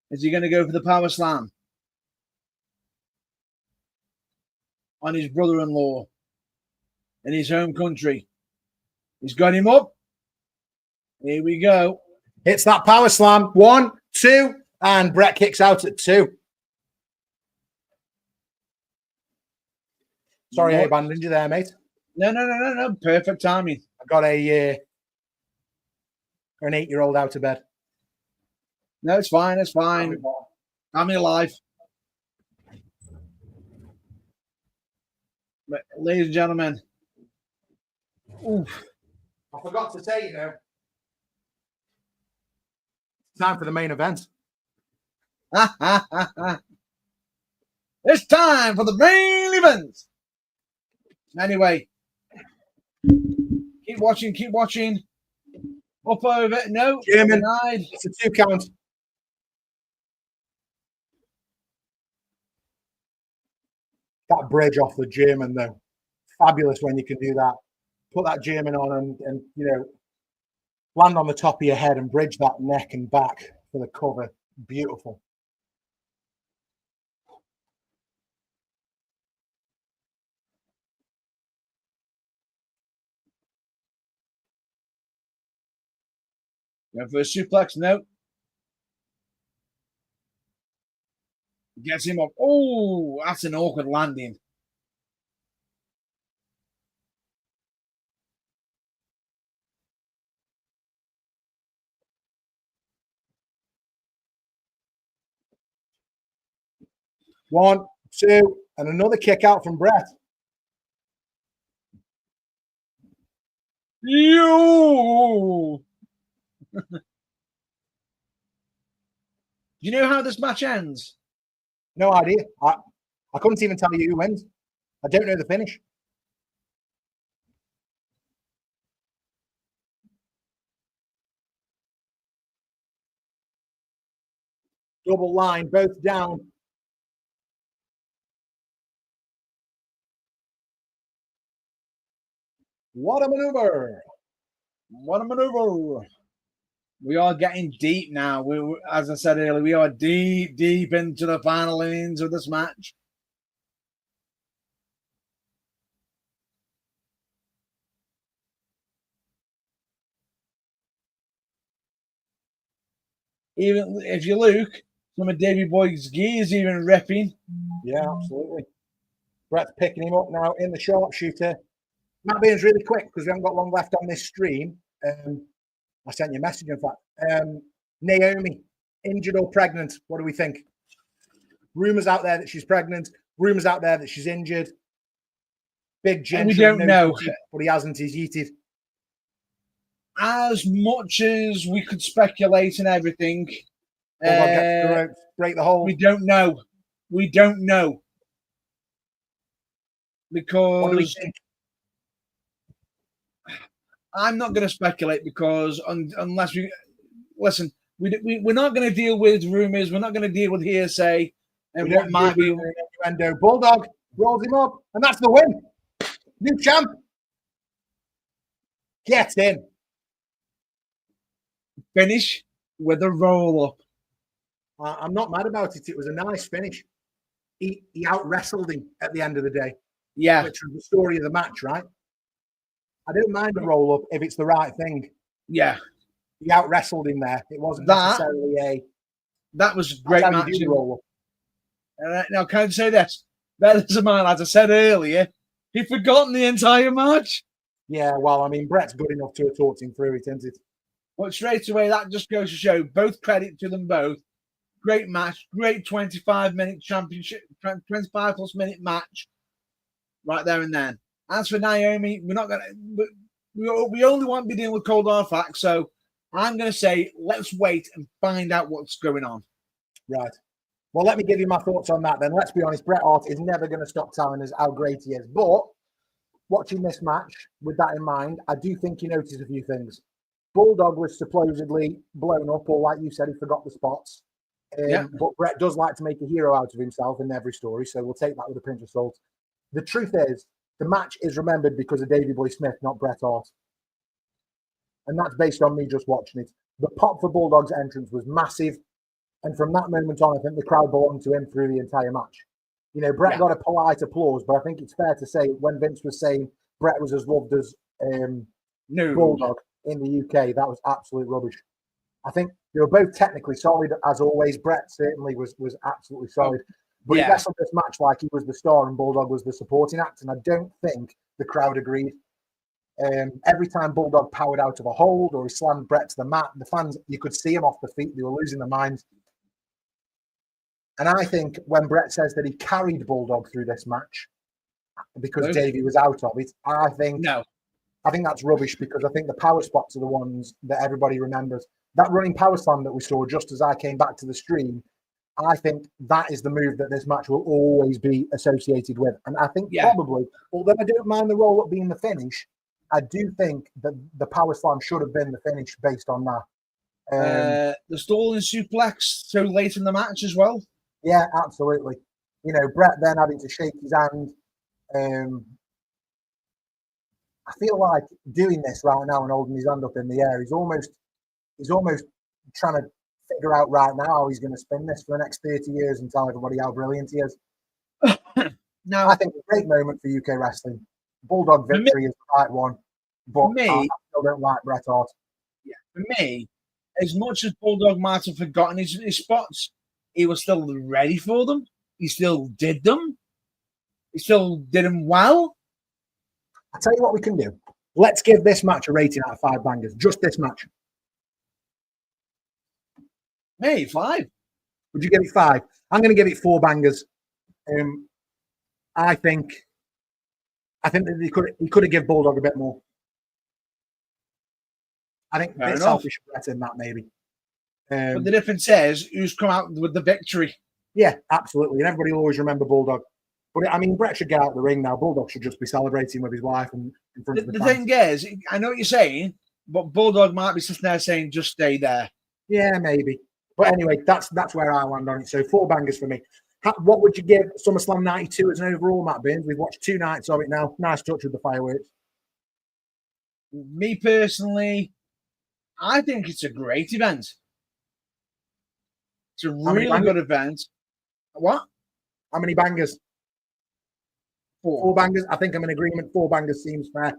Is he going to go for the power slam on his brother-in-law in his home country? He's got him up. Here we go. It's that power slam. 1, 2, and Bret kicks out at 2. Sorry, I abandoned you there, mate. No. Perfect timing. I got an 8-year-old out of bed. No, it's fine. I'm alive. But, ladies and gentlemen. Oof. I forgot to say, time for the main event. It's time for the main event. Anyway, keep watching. Up over it. No, German. Denied. It's a 2 count. That bridge off the German, though, fabulous when you can do that. Put that German on and land on the top of your head and bridge that neck and back for the cover. Beautiful. Going for a suplex. No. Gets him up. Oh, that's an awkward landing. 1, 2, and another kick out from Bret. You. You know how this match ends? No idea. I couldn't even tell you who wins. I don't know the finish. Double line, both down. What a maneuver. What a maneuver. We are getting deep now. As I said earlier, we are deep into the final innings of this match. Even if you look, some of Davey Boy's gears even ripping. Yeah, absolutely. Bret's picking him up now in the sharpshooter. Matt Bean's really quick because we haven't got long left on this stream. I sent you a message, in fact. Naomi, injured or pregnant? What do we think? Rumors out there that she's pregnant. Rumors out there that she's injured. Big Jin. We don't know. But he hasn't. He's yeeted. As much as we could speculate and everything, Get the ropes, break the hold. we don't know. We don't know. Because what do we think? I'm not going to speculate because unless we listen, we're not going to deal with rumors. We're not going to deal with hearsay and what might be. Innuendo. Bulldog rolls him up, and that's the win. New champ. Get in. Finish with a roll up. I'm not mad about it. It was a nice finish. He out wrestled him at the end of the day. Yeah, which was the story of the match, right? I don't mind a roll up if it's the right thing. Yeah, he out wrestled him there. It wasn't necessarily a. That was a great match. Roll up. Now, can I say this? Bears of mine, as I said earlier, he'd forgotten the entire match. Yeah, well, I mean, Bret's good enough to have talked him through it, isn't it? But straight away, that just goes to show both credit to them both. Great match, great 25-minute championship, 25 plus minute match, right there and then. As for Naomi, we're not gonna. We only want to be dealing with cold hard facts, so I'm gonna say let's wait and find out what's going on. Right. Well, let me give you my thoughts on that then. Let's be honest, Bret Hart is never going to stop telling us how great he is. But watching this match, with that in mind, I do think he noticed a few things. Bulldog was supposedly blown up, or like you said, he forgot the spots. But Bret does like to make a hero out of himself in every story, so we'll take that with a pinch of salt. The truth is, the match is remembered because of Davey Boy Smith, not Bret Hart. And that's based on me just watching it. The pop for Bulldog's entrance was massive. And from that moment on, I think the crowd belonged to him through the entire match. You know, Bret got a polite applause, but I think it's fair to say when Vince was saying Bret was as loved as Bulldog in the UK, that was absolute rubbish. I think they were both technically solid, as always. Bret certainly was absolutely solid. But he wrestled this match like he was the star and Bulldog was the supporting act, and I don't think the crowd agreed. Every time Bulldog powered out of a hold or he slammed Bret to the mat, the fans, you could see them off the feet. They were losing their minds. And I think when Bret says that he carried Bulldog through this match because Davey was out of it, I think that's rubbish, because I think the power spots are the ones that everybody remembers. That running power slam that we saw just as I came back to the stream, I think that is the move that this match will always be associated with. And I think probably, although I don't mind the roll-up being the finish, I do think that the power slam should have been the finish based on that. The stalling suplex so late in the match as well. Yeah, absolutely. You know, Bret then having to shake his hand. I feel like doing this right now and holding his hand up in the air, he's almost trying to figure out right now how he's going to spin this for the next 30 years and tell everybody how brilliant he is. Now, I think a great moment for UK wrestling. Bulldog victory is the right one, but I still don't like Bret Hart. Yeah, for me, as much as Bulldog might have forgotten his spots, he was still ready for them. He still did them. He still did them well. I'll tell you what we can do. Let's give this match a rating out of 5 bangers. Just this match. Hey, 5. Would you give it 5? I'm going to give it 4 bangers. I think that he could have given Bulldog a bit more. I think a bit selfish in that maybe. But the difference is who's come out with the victory. Yeah, absolutely. And everybody will always remember Bulldog. But I mean, Bret should get out of the ring now. Bulldog should just be celebrating with his wife and in front of the fans. Thing is, I know what you're saying, but Bulldog might be sitting there saying, just stay there. Yeah, maybe. But anyway, that's where I land on it. So 4 bangers for me. What would you give SummerSlam 92 as an overall, Matt Burns? We've watched 2 nights of it now. Nice touch with the fireworks. Me personally, I think it's a great event. It's a really good event. What? How many bangers? 4 bangers. I think I'm in agreement. 4 bangers seems fair.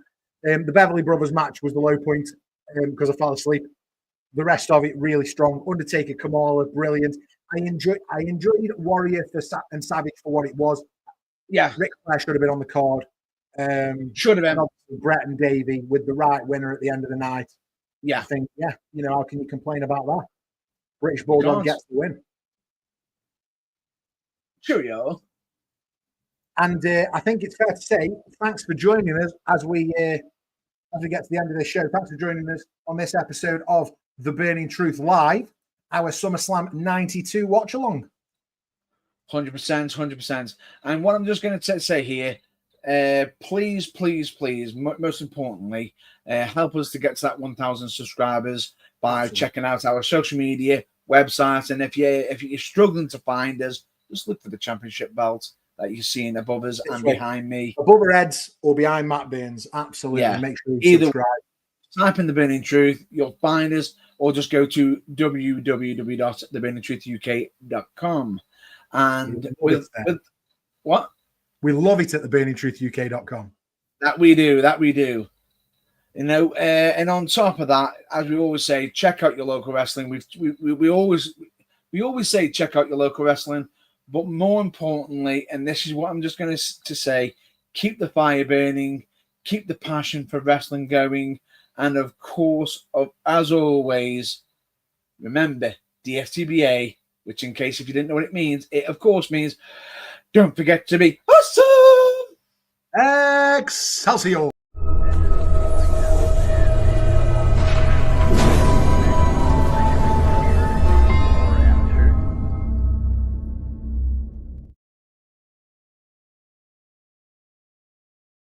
The Beverly Brothers match was the low point because I fell asleep. The rest of it really strong. Undertaker, Kamala, brilliant. I enjoyed Warrior and Savage for what it was. Yeah, Ric Flair should have been on the card. Should have been. Bret and Davey with the right winner at the end of the night. Yeah, I think. Yeah, how can you complain about that? British Bulldog gets the win. Cheerio. And I think it's fair to say, thanks for joining us as we get to the end of this show. Thanks for joining us on this episode of The Burning Truth Live, our SummerSlam 92 watch along. 100%. And what I'm just going to say here, please, most importantly, help us to get to that 1,000 subscribers by checking out our social media, website, and if you're struggling to find us, just look for the championship belt that you're seeing above us and behind me. Above our heads or behind Matt Burns. Absolutely. Yeah. Make sure you subscribe. Type in The Burning Truth, you'll find us, or just go to www.theburningtruthuk.com. And with what? We love it at theburningtruthuk.com. That we do. And on top of that, as we always say, check out your local wrestling. We always say check out your local wrestling, but more importantly, and this is what I'm just going to say, keep the fire burning, keep the passion for wrestling going, and of course, as always, remember DFTBA, which in case if you didn't know what it means, it of course means don't forget to be awesome! Excelsior!